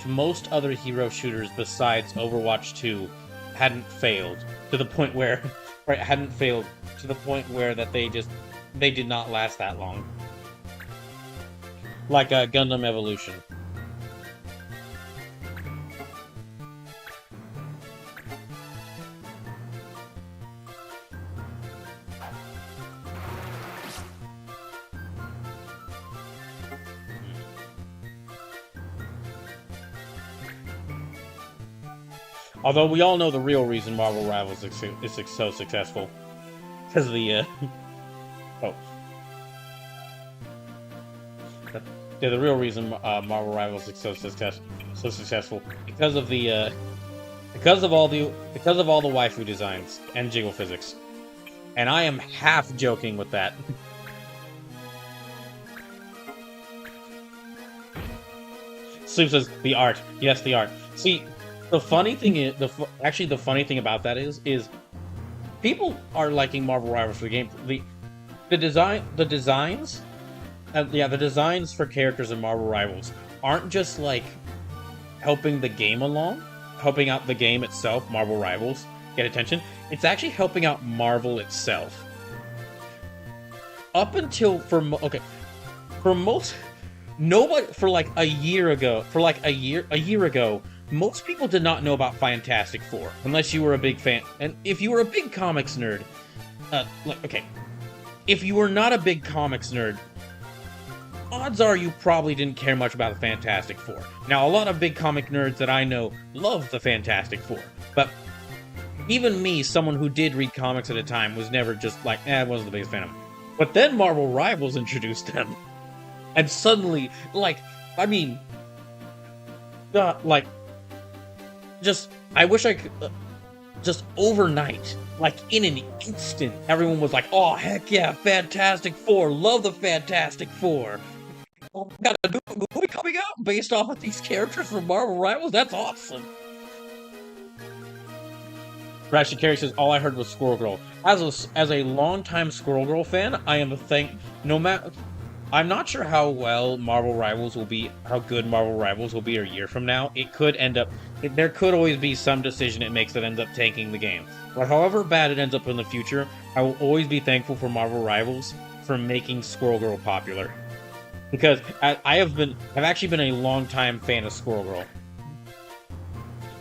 most other hero shooters besides Overwatch 2 hadn't failed to the point where that they did not last that long. Like Gundam Evolution. Although we all know the real reason Marvel Rivals is so successful. Because of the, oh. Yeah, the real reason Marvel Rivals is so successful. Because of the, because of all the waifu designs and jiggle physics. And I am half joking with that. Sleep says, the art. Yes, the art. See, the funny thing is, the funny thing about that is people are liking Marvel Rivals for the game. The designs for characters in Marvel Rivals aren't just like helping the game along, helping out the game itself, Marvel Rivals, get attention. It's actually helping out Marvel itself. up until okay, for most nobody for like a year ago, a year ago, most people did not know about Fantastic Four unless you were a big fan. And if you were a big comics nerd, like okay, if you were not a big comics nerd, odds are you probably didn't care much about the Fantastic Four. Now, a lot of big comic nerds that I know love the Fantastic Four, but even me, someone who did read comics at a time, was never just like, I wasn't the biggest fan of them. But then Marvel Rivals introduced them, and suddenly, like, I mean, like, just, I wish I could, just overnight, like, in an instant, everyone was like, oh, heck yeah, Fantastic Four, love the Fantastic Four. Oh, we got a new movie coming out based off of these characters from Marvel Rivals? That's awesome. Ratchet Carey says, all I heard was Squirrel Girl. As a longtime Squirrel Girl fan, I am no matter... I'm not sure how well Marvel Rivals will be, how good Marvel Rivals will be a year from now. It could end up... There could always be some decision it makes that ends up tanking the game. But however bad it ends up in the future, I will always be thankful for Marvel Rivals for making Squirrel Girl popular. Because I've actually been a long-time fan of Squirrel Girl.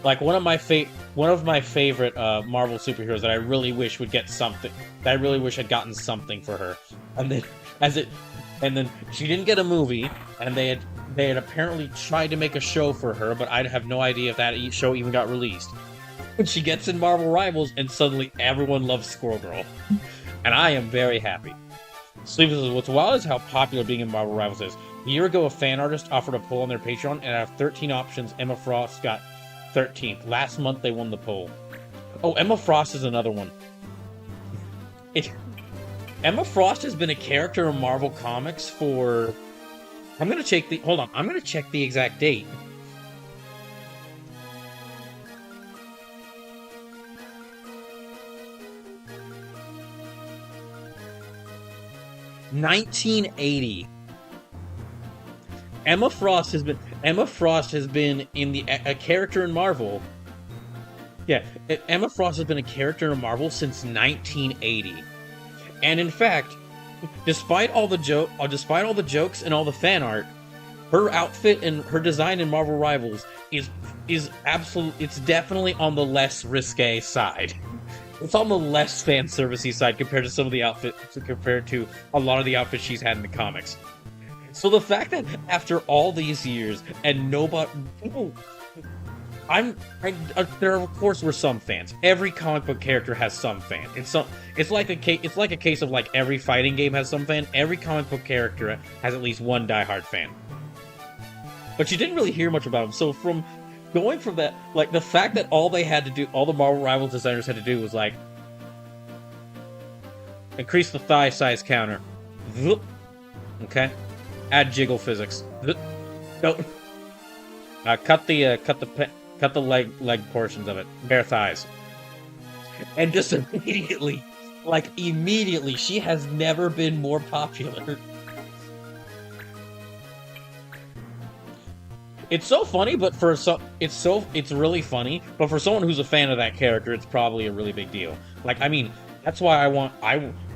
Like, one of my favorite Marvel superheroes that I really wish would get something, that I really wish had gotten something for her. And then she didn't get a movie, and they had apparently tried to make a show for her, but I'd have no idea if that show even got released. And she gets in Marvel Rivals, and suddenly everyone loves Squirrel Girl. And I am very happy. Sleep says, what's wild is how popular being in Marvel Rivals is. A year ago, a fan artist offered a poll on their Patreon, and out of 13 options, Emma Frost got 13th. Last month, they won the poll. Oh, Emma Frost is another one. Emma Frost has been a character in Marvel Comics for... I'm gonna check the exact date. (1980). Emma Frost has been in a character in Marvel. Yeah, Emma Frost has been a character in Marvel since 1980. And in fact, despite all the jokes and all the fan art, her outfit and her design in Marvel Rivals is it's definitely on the less risque side. It's on the less fan servicey side compared to some of the outfits, compared to a lot of the outfits she's had in the comics. So the fact that after all these years and people, there of course were some fans. Every comic book character has some fan. It's like a case of like every fighting game has some fan. Every comic book character has at least one diehard fan. But you didn't really hear much about them. So from going from that, like the fact that all the Marvel Rivals designers had to do was like increase the thigh size counter. Okay. Add jiggle physics. Don't. Cut the leg portions of it. Bare thighs. And just immediately, she has never been more popular. It's so funny, but it's really funny, but for someone who's a fan of that character, it's probably a really big deal. Like, I mean, that's why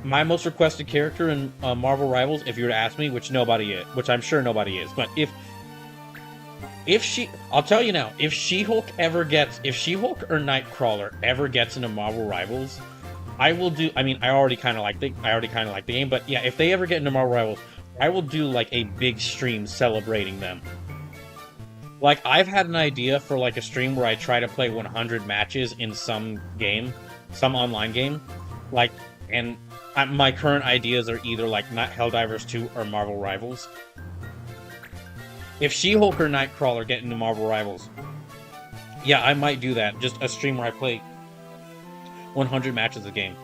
my most requested character in Marvel Rivals, if you were to ask me, which I'm sure nobody is, but I'll tell you now, if She-Hulk or Nightcrawler ever gets into Marvel Rivals, I already kind of like the game, but yeah, if they ever get into Marvel Rivals, I will do like a big stream celebrating them. Like, I've had an idea for like a stream where I try to play 100 matches in some online game, like, and my current ideas are either like Helldivers 2 or Marvel Rivals. If She-Hulk or Nightcrawler get into Marvel Rivals, yeah, I might do that. Just a stream where I play 100 matches a game.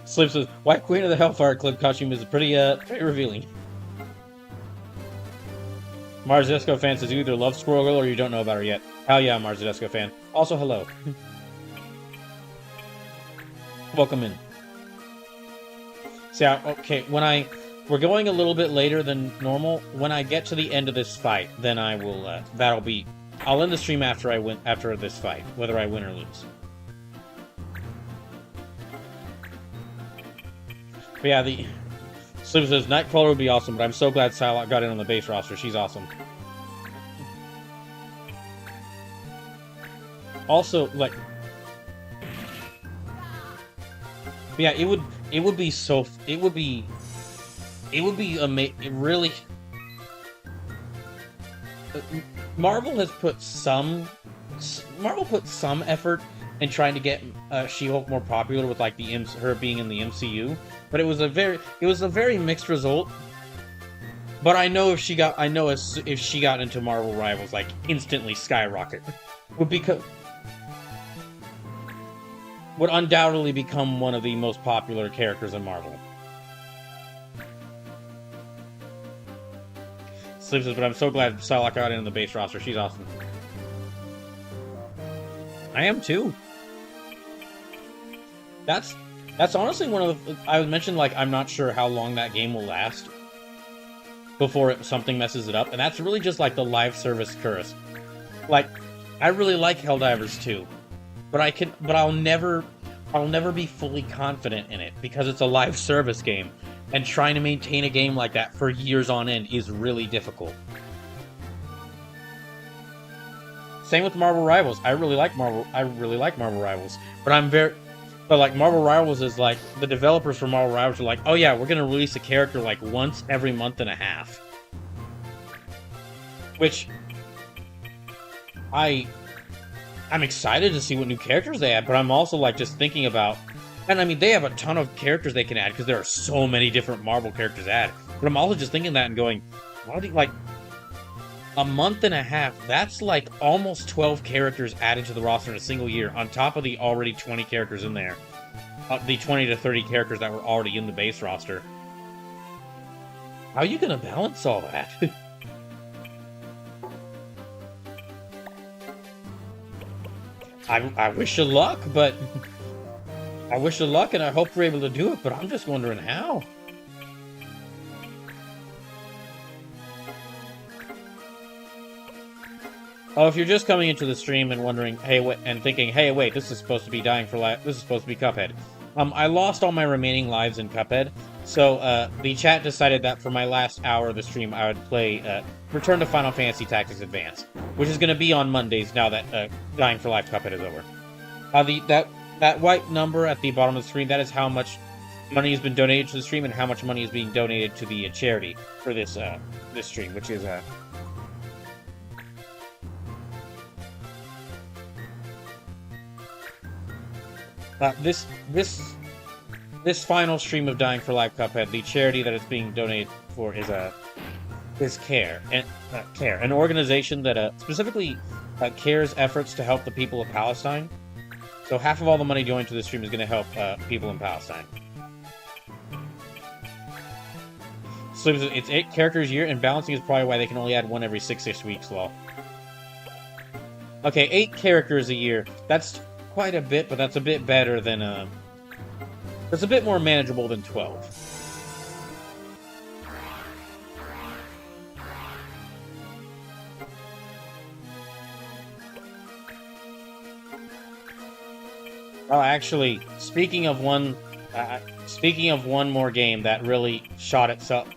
Slip says, White Queen of the Hellfire Club costume is pretty revealing. Marzadesco fan says, you either love Squirrel Girl or you don't know about her yet. Hell yeah, Marzadesco fan. Also, hello. Welcome in. So, okay, we're going a little bit later than normal. When I get to the end of this fight, then I will, I'll end the stream after this fight, whether I win or lose. But yeah, the Slim says Nightcrawler would be awesome, but I'm so glad Psylocke got in on the base roster. She's awesome. Also, like, yeah, it would be so it would be amazing. It really. Marvel put some effort in trying to get She-Hulk more popular with like her being in the MCU, but it was a very mixed result. But I know if she got into Marvel Rivals, like instantly skyrocket, would undoubtedly become one of the most popular characters in Marvel. Sleep says, but I'm so glad Psylocke got in the base roster. She's awesome. I am too. That's honestly one of the... I mentioned, like, I'm not sure how long that game will last before something messes it up, and that's really just, like, the live service curse. Like, I really like Helldivers 2, but I'll never be fully confident in it, because it's a live service game, and trying to maintain a game like that for years on end is really difficult. Same with Marvel Rivals. I really like Marvel Rivals, but like Marvel Rivals is like, the developers for Marvel Rivals are like, oh yeah, we're gonna release a character like once every month and a half, which I'm excited to see what new characters they add, but I'm also like just thinking about, and I mean they have a ton of characters they can add because there are so many different Marvel characters to add. But I'm also just thinking that and going, why do you, like, a month and a half, that's like almost 12 characters added to the roster in a single year, on top of the already 20 characters in there. The 20 to 30 characters that were already in the base roster. How are you gonna balance all that? I wish you luck, but... I wish you luck, and I hope you're able to do it, but I'm just wondering how. Oh, if you're just coming into the stream and wondering, and thinking, hey, wait, this is supposed to be Dying for Life, this is supposed to be Cuphead. I lost all my remaining lives in Cuphead, so the chat decided that for my last hour of the stream, I would play Return to Final Fantasy Tactics Advance, which is going to be on Mondays now that Dying for Life Cuphead is over. That white number at the bottom of the screen, that is how much money has been donated to the stream and how much money is being donated to the charity for this stream, which is this final stream of Dying for Life Cuphead, the charity that it's being donated for is CARE, an organization that specifically CARE's efforts to help the people of Palestine. So half of all the money going to the stream is going to help people in Palestine. So it's 8 characters a year, and balancing is probably why they can only add one every 6-ish weeks, lol. Okay, 8 characters a year. That's quite a bit, but that's a bit better than, that's a bit more manageable than 12. Oh, actually, speaking of one more game that really shot itself.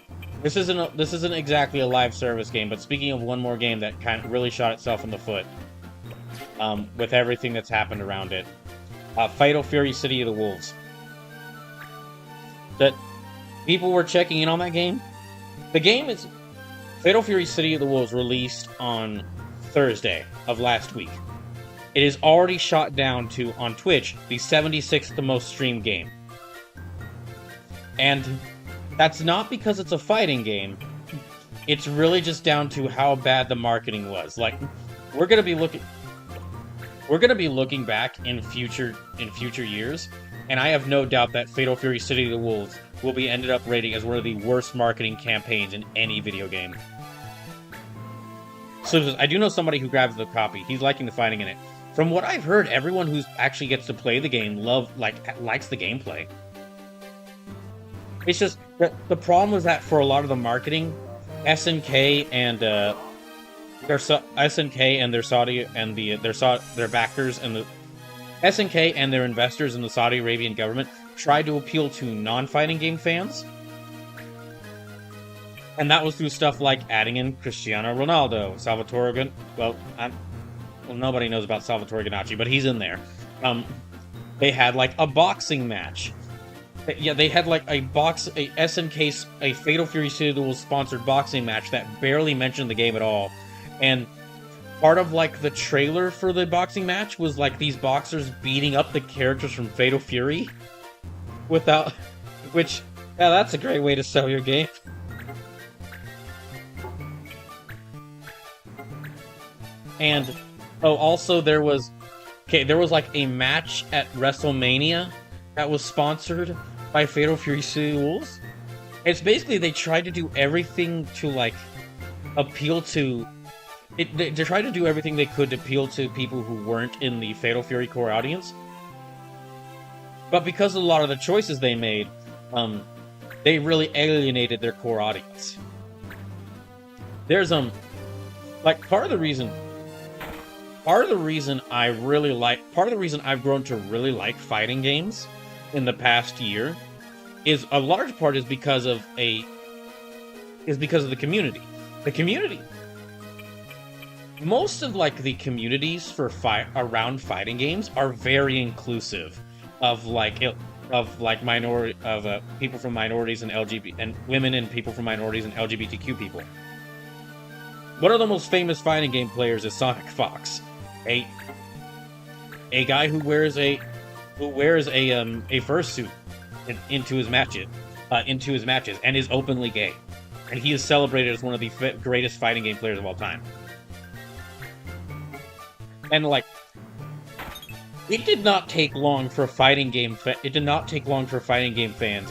This isn't exactly a live service game, but speaking of one more game that kind of really shot itself in the foot, with everything that's happened around it, Fatal Fury: City of the Wolves. That people were checking in on that game. The game is Fatal Fury: City of the Wolves released on Thursday of last week. It is already shot down to, on Twitch, the 76th most streamed game. And that's not because it's a fighting game. It's really just down to how bad the marketing was. Like, we're gonna be looking back in future years, and I have no doubt that Fatal Fury: City of the Wolves will be ended up rating as one of the worst marketing campaigns in any video game. So I do know somebody who grabs the copy. He's liking the fighting in it. From what I've heard, everyone who actually gets to play the game likes the gameplay. It's just the problem is that for a lot of the marketing, SNK and their Saudi and their backers and the SNK and their investors in the Saudi Arabian government tried to appeal to non-fighting game fans. And that was through stuff like adding in Cristiano Ronaldo, Salvatore well, nobody knows about Salvatore Ganacci, but he's in there. They had like a boxing match. Yeah, they had like a SNK, a Fatal Fury Citadel sponsored boxing match that barely mentioned the game at all. And part of like the trailer for the boxing match was like these boxers beating up the characters from Fatal Fury without, which, yeah, that's a great way to sell your game. And also there was like a match at WrestleMania that was sponsored by Fatal Fury Seals. It's basically they tried to do everything to like appeal to it. They tried to do everything they could to appeal to people who weren't in the Fatal Fury core audience. But because of a lot of the choices they made, they really alienated their core audience. There's like part of the reason I've grown to really like fighting games in the past year is a large part is because of the community. The community. Most of like the communities for around fighting games are very inclusive of people from minorities and LGBT and women and people from minorities and LGBTQ people. One of the most famous fighting game players is Sonic Fox, a guy who wears a fursuit into his matches, and is openly gay, and he is celebrated as one of the greatest fighting game players of all time. And like, it did not take long for fighting game fans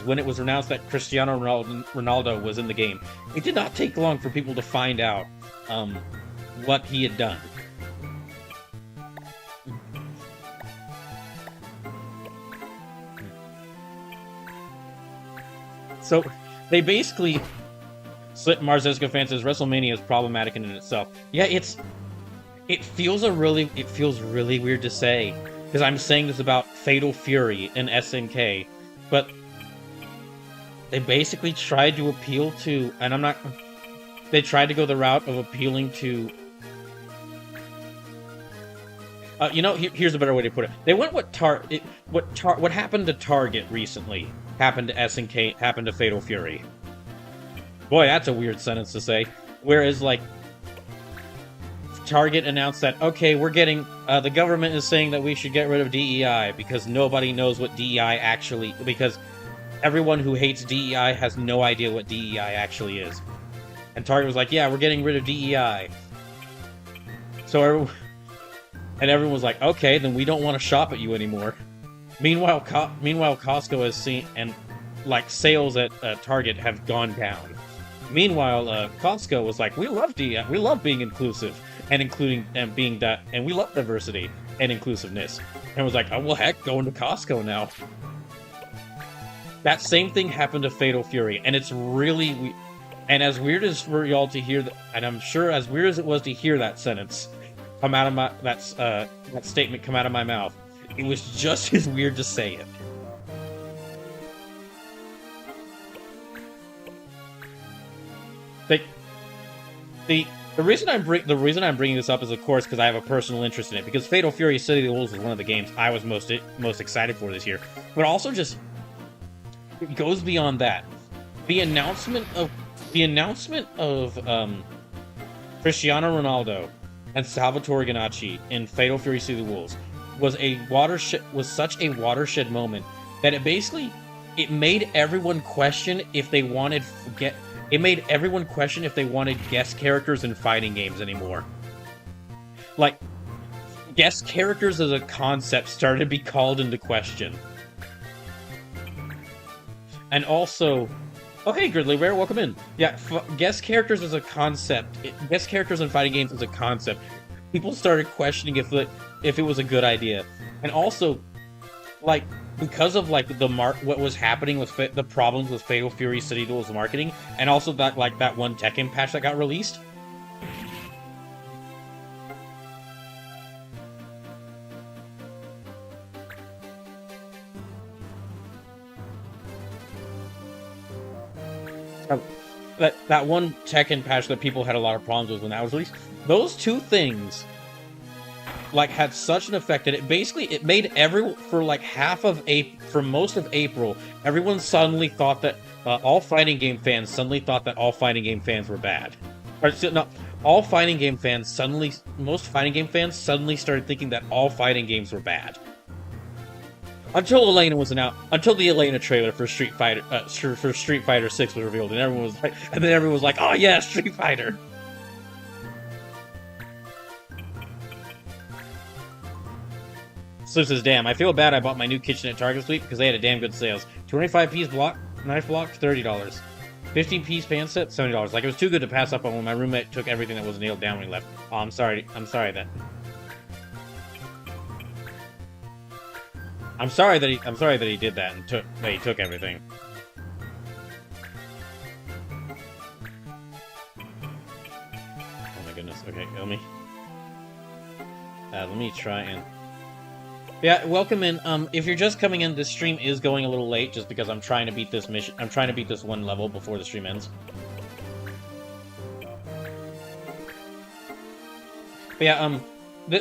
when it was announced that Cristiano Ronaldo was in the game. It did not take long for people to find out what he had done. So they basically Marzeska fan says WrestleMania is problematic in itself. Yeah, it feels really weird to say, because I'm saying this about Fatal Fury and SNK, but they basically tried to appeal to, and they tried to go the route of appealing to, here's a better way to put it. They went what happened to Target recently happened to SNK, happened to Fatal Fury. Boy, that's a weird sentence to say. Whereas, like, Target announced that, okay, the government is saying that we should get rid of DEI because nobody knows what DEI because everyone who hates DEI has no idea what DEI actually is. And Target was like, yeah, we're getting rid of DEI. So everyone was like, okay, then we don't want to shop at you anymore. Meanwhile, Costco has seen, and like sales at Target have gone down. Meanwhile, Costco was like, we love DEI, we love being inclusive and including and being that, and we love diversity and inclusiveness. And was like, oh well, heck, going to Costco now. That same thing happened to Fatal Fury, and it's really, and as weird as for y'all to hear, and I'm sure as weird as it was to hear that sentence come out of that statement come out of my mouth, it was just as weird to say it. The reason I'm bringing this up is, of course, because I have a personal interest in it. Because Fatal Fury City of the Wolves was one of the games I was most excited for this year, but also just it goes beyond that. The announcement of Cristiano Ronaldo and Salvatore Ganacci in Fatal Fury City of the Wolves was such a watershed moment that it made everyone question if they wanted guest characters in fighting games anymore. Like, guest characters as a concept started to be called into question. And also, okay, Gridley Rare, welcome in. Yeah, guest characters as a concept, guest characters in fighting games as a concept, people started questioning if it was a good idea. And also, like, because of like what was happening with the problems with Fatal Fury City Duel's marketing, and also that one Tekken patch that got released. uh, that one Tekken patch that people had a lot of problems with when that was released. Those two things like had such an effect that it made for like for most of April, everyone suddenly thought that all fighting game fans suddenly thought that all fighting game fans were bad. Or no, all fighting game fans suddenly most fighting game fans suddenly started thinking that all fighting games were bad. Until the Elena trailer for Street Fighter 6 was revealed, and then everyone was like, "Oh yeah, Street Fighter." So says, "Damn, I feel bad. I bought my new kitchen at Target this week because they had a damn good sales. 25-piece knife block, $30. 15-piece pan set, $70. Like it was too good to pass up on when my roommate took everything that was nailed down when he left. Oh, I'm sorry that." I'm sorry that he did that and he took everything. Oh my goodness. Okay, let me try and. Yeah, welcome in. If you're just coming in, this stream is going a little late just because I'm trying to beat this mission. I'm trying to beat this one level before the stream ends. But yeah,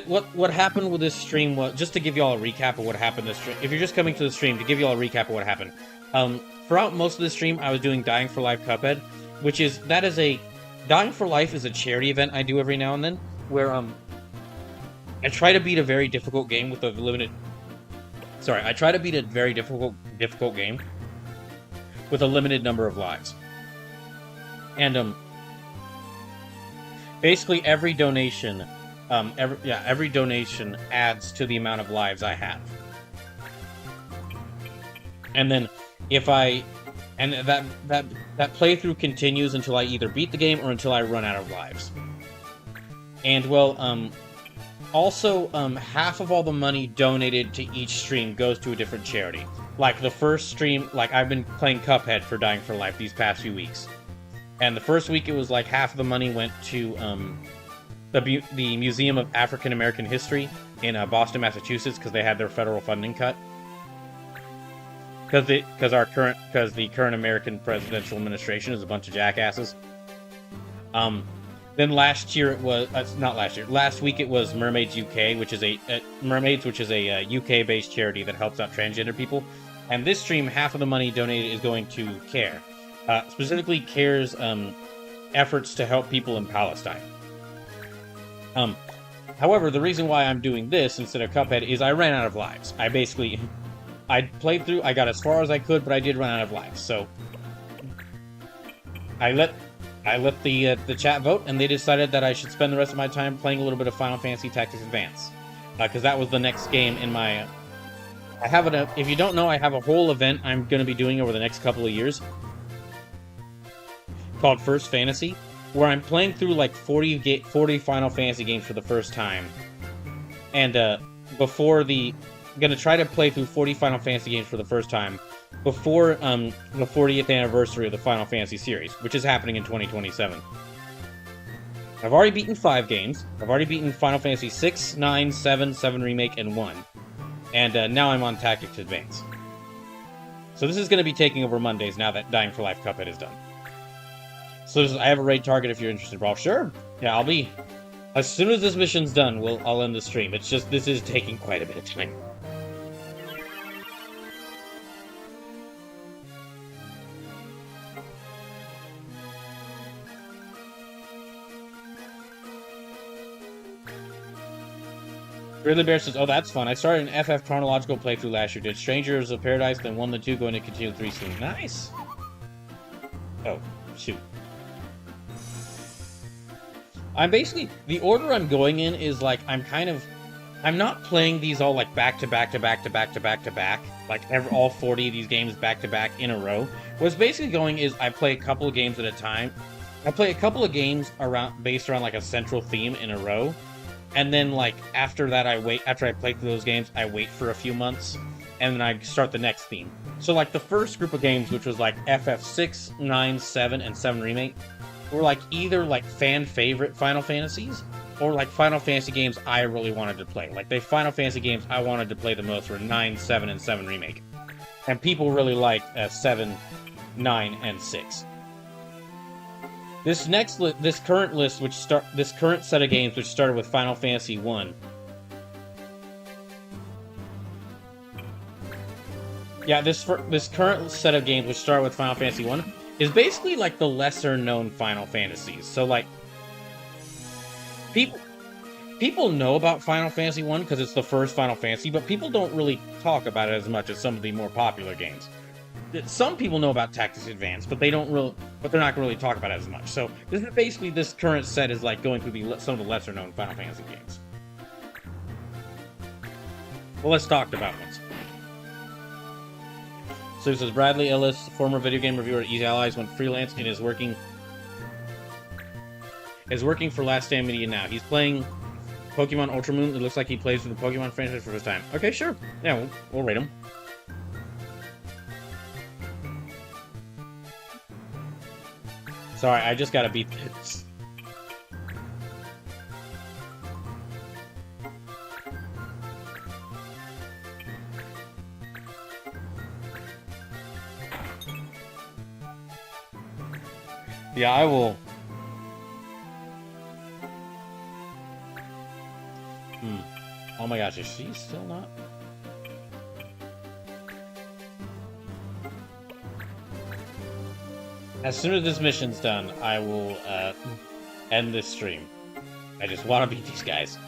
what happened with this stream was, just to give you all a recap of what happened this stream. If you're just coming to the stream, to give you all a recap of what happened. Throughout most of the stream, I was doing Dying for Life Cuphead, Dying for Life is a charity event I do every now and then, where I try to beat a very difficult game with a limited. Sorry, I try to beat a very difficult game with a limited number of lives, and basically every donation. Every donation adds to the amount of lives I have. And then that playthrough continues until I either beat the game or until I run out of lives. And well, also half of all the money donated to each stream goes to a different charity. Like the first stream, like I've been playing Cuphead for Dying for Life these past few weeks. And the first week it was like half of the money went to the Museum of African American History in Boston, Massachusetts, because they had their federal funding cut. Because the current American presidential administration is a bunch of jackasses. Then last year it was not last year. Last week it was Mermaids UK, which is a UK-based charity that helps out transgender people. And this stream, half of the money donated is going to CARE, specifically CARE's efforts to help people in Palestine. However, the reason why I'm doing this instead of Cuphead is I ran out of lives. I played through, I got as far as I could, but I did run out of lives. So I let the chat vote, and they decided that I should spend the rest of my time playing a little bit of Final Fantasy Tactics Advance, because that was the next game in my. If you don't know, I have a whole event I'm going to be doing over the next couple of years called First Fantasy, where I'm playing through like 40 Final Fantasy games for the first time, and I'm gonna try to play through 40 Final Fantasy games for the first time before the 40th anniversary of the Final Fantasy series, which is happening in 2027. I've already beaten 5 games. I've already beaten Final Fantasy 6, 9, 7, 7 Remake, and 1. And now I'm on Tactics Advance. So this is going to be taking over Mondays now that Dying for Life Cuphead is done. So I have a raid target if you're interested, bro. Sure. Yeah, I'll be. As soon as this mission's done, I'll end the stream. It's just, this is taking quite a bit of time. Grizzly Bear says, "Oh, that's fun. I started an FF chronological playthrough last year. Did Strangers of Paradise, then 1 then 2, going to continue 3 soon." Nice! Oh, shoot. I'm basically, the order I'm going in is like, I'm not playing these all like back to back to back to back to back to back, like all 40 of these games back to back in a row. What's basically going is I play a couple of games at a time. I play a couple of games based around like a central theme in a row. And then, like, after that, after I play through those games, I wait for a few months, and then I start the next theme. So, like, the first group of games, which was, like, FF6, 9, 7, and 7 Remake, were, like, either, like, fan-favorite Final Fantasies, or, like, Final Fantasy games I really wanted to play. Like, the Final Fantasy games I wanted to play the most were 9, 7, and 7 Remake. And people really liked 7, 9, and 6. This current set of games, which started with Final Fantasy 1. Yeah, this current set of games, which started with Final Fantasy 1, is basically like the lesser-known Final Fantasies. So, like, people know about Final Fantasy 1 because it's the first Final Fantasy, but people don't really talk about it as much as some of the more popular games. Some people know about Tactics Advance, but they're not going to really talk about it as much. So this current set is like going through some of the lesser known Final Fantasy games. Well, let's talk about ones. So it says Bradley Ellis, former video game reviewer at Easy Allies, went freelance and is working for Last Stand Media now. He's playing Pokemon Ultra Moon. It looks like he plays for the Pokemon franchise for the first time. Okay, sure. Yeah, we'll rate him. Sorry, I just gotta beat this. Yeah, I will. Oh my gosh, is she still not? As soon as this mission's done, I will end this stream. I just want to beat these guys.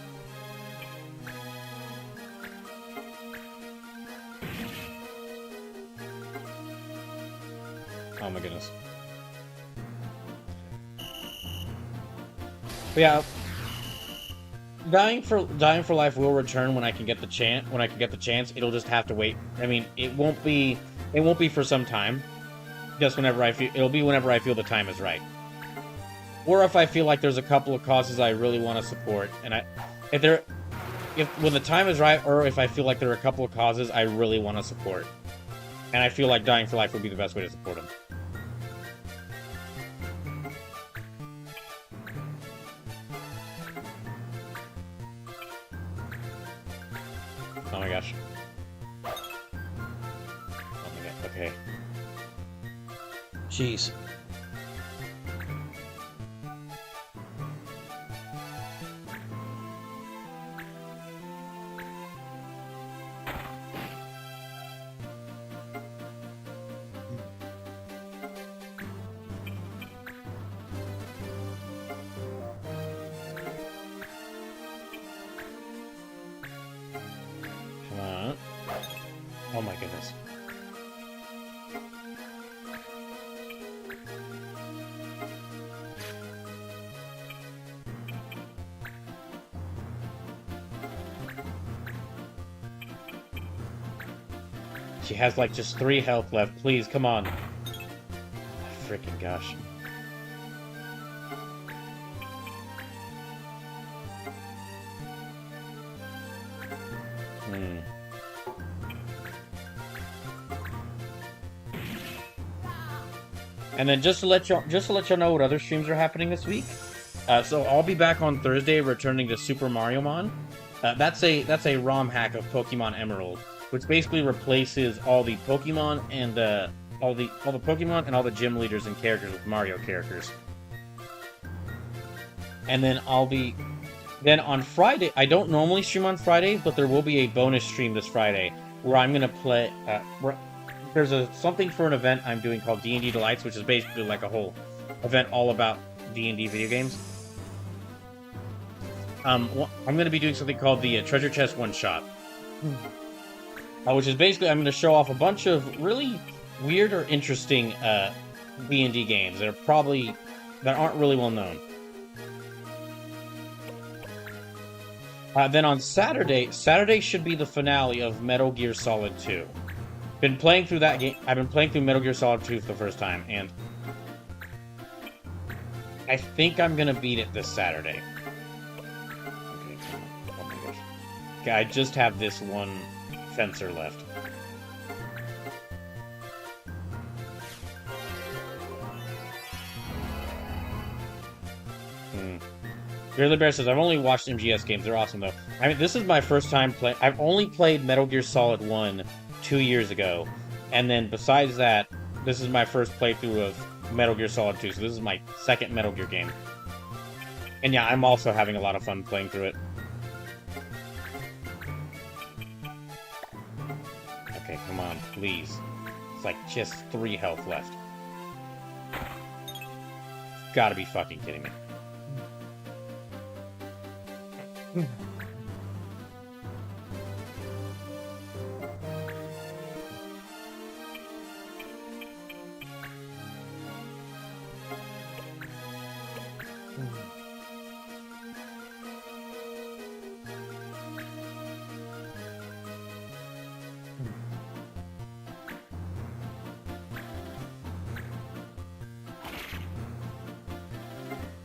Oh my goodness. But yeah, Dying for Life will return when I can get the chance. It'll just have to wait. I mean, it won't be for some time. Just it'll be whenever I feel the time is right. Or if I feel like there's a couple of causes I really want to support, and when the time is right, or if I feel like there are a couple of causes I really want to support, and I feel like Dying for Life would be the best way to support them. Oh my gosh. Oh my god, okay. Jeez. Come on. Oh my goodness. She has like just 3 health left. Please, come on. Oh, freaking gosh. And then just to let y'all know what other streams are happening this week. So I'll be back on Thursday, returning to Super Mario Mon. That's a ROM hack of Pokemon Emerald, which basically replaces all the Pokemon and all the Pokemon and all the gym leaders and characters with Mario characters. And then on Friday, I don't normally stream on Fridays, but there will be a bonus stream this Friday where I'm gonna play. There's something for an event I'm doing called D&D Delights, which is basically like a whole event all about D&D video games. I'm going to be doing something called the Treasure Chest One Shot, which is basically I'm going to show off a bunch of really weird or interesting D&D games that aren't really well known. Then on Saturday should be the finale of Metal Gear Solid 2. Been playing through that game. I've been playing through Metal Gear Solid 2 for the first time, and I think I'm gonna beat it this Saturday. Okay, come on. Oh my gosh. Okay, I just have this one fencer left. Grizzly Bear says, I've only watched MGS games. They're awesome, though. I mean, this is my first time playing. I've only played Metal Gear Solid 1 2 years ago. And then besides that, this is my first playthrough of Metal Gear Solid 2, so this is my second Metal Gear game. And yeah, I'm also having a lot of fun playing through it. Okay, come on, please. It's like just 3 health left. Gotta be fucking kidding me.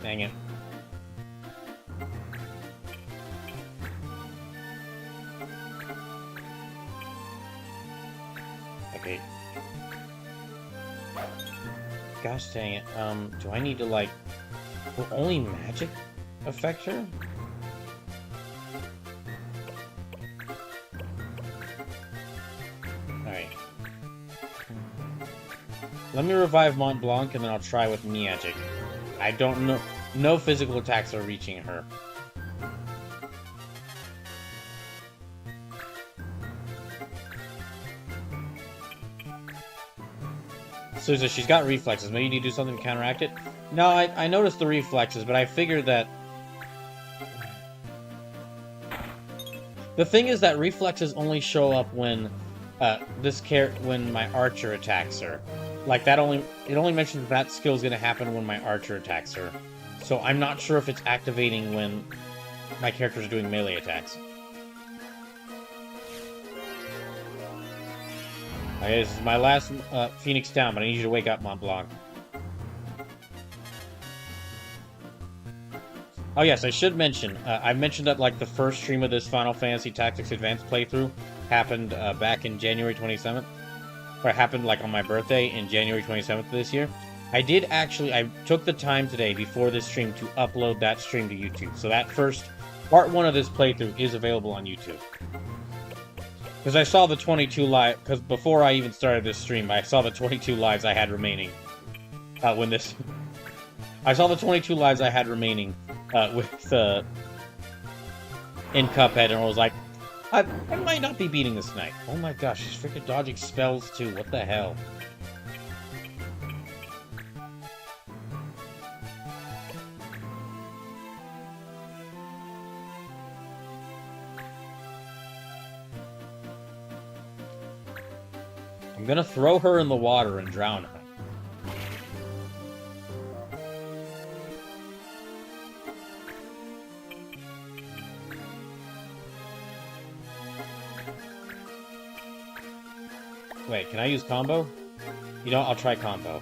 Dang it. Okay. Gosh dang it. Do I need to, like... Will only magic affect her? Alright. Let me revive Mont Blanc, and then I'll try with magic. I don't know... No physical attacks are reaching her. Sousa, she's got reflexes. Maybe you need to do something to counteract it? No, I noticed the reflexes, but I figured that... The thing is that reflexes only show up when when my archer attacks her. Like, it only mentions that skill's gonna happen when my archer attacks her. So I'm not sure if it's activating when my character's doing melee attacks. Okay, this is my last Phoenix down, but I need you to wake up, Mont Blanc. Oh yes, I should mention, I mentioned that like the first stream of this Final Fantasy Tactics Advanced playthrough happened back in January 27th. Or it happened like on my birthday in January 27th of this year. I took the time today before this stream to upload that stream to YouTube. So that first, part 1 of this playthrough is available on YouTube. Because I saw the 22 live, because before I even started this stream, I saw the 22 lives I had remaining. I saw the 22 lives I had remaining in Cuphead, and I was like, I might not be beating this tonight. Oh my gosh, she's freaking dodging spells too. What the hell? I'm gonna throw her in the water and drown her. Wait, can I use combo? You know, I'll try combo.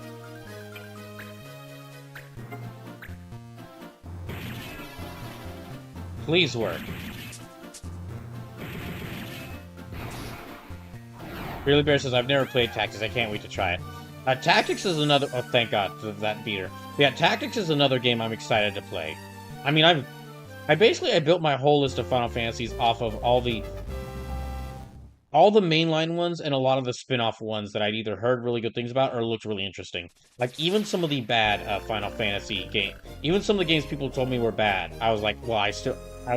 Please work. Really Bear says, I've never played Tactics. I can't wait to try it. Tactics is another... Oh, thank God, that beater. Yeah, Tactics is another game I'm excited to play. I mean, I built my whole list of Final Fantasies off of all the mainline ones and a lot of the spin-off ones that I'd either heard really good things about or looked really interesting. Like, even some of the bad Final Fantasy games, even some of the games people told me were bad, I was like, well, I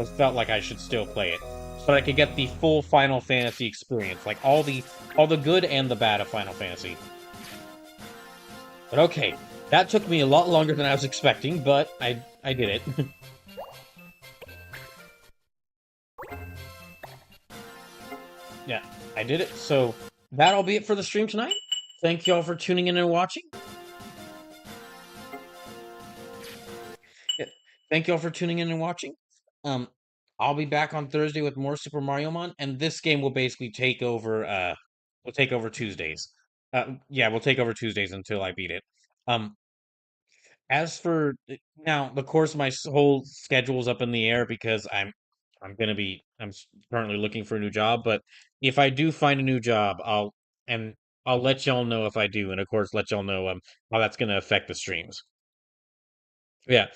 felt like I should still play it. So I could get the full Final Fantasy experience, like all the good and the bad of Final Fantasy. But okay, that took me a lot longer than I was expecting, but I did it. Yeah, I did it. So that'll be it for the stream tonight. Thank you all for tuning in and watching. Yeah, thank you all for tuning in and watching. I'll be back on Thursday with more Super Mario Mon, and this game will basically take over. We'll take over Tuesdays. Yeah, we'll take over Tuesdays until I beat it. Um, as for now, of course, my whole schedule's up in the air because I'm currently looking for a new job. But if I do find a new job, and I'll let y'all know if I do, and of course, let y'all know how that's gonna affect the streams. Yeah,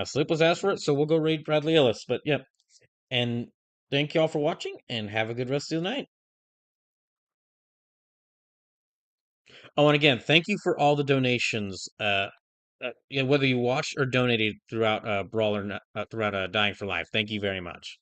Sleep was asked for it, so we'll go raid Bradley Ellis. But yeah, and thank y'all for watching, and have a good rest of the night. Oh, and again, thank you for all the donations. Yeah, whether you watched or donated throughout Brawl or not, throughout Dying for Life. Thank you very much.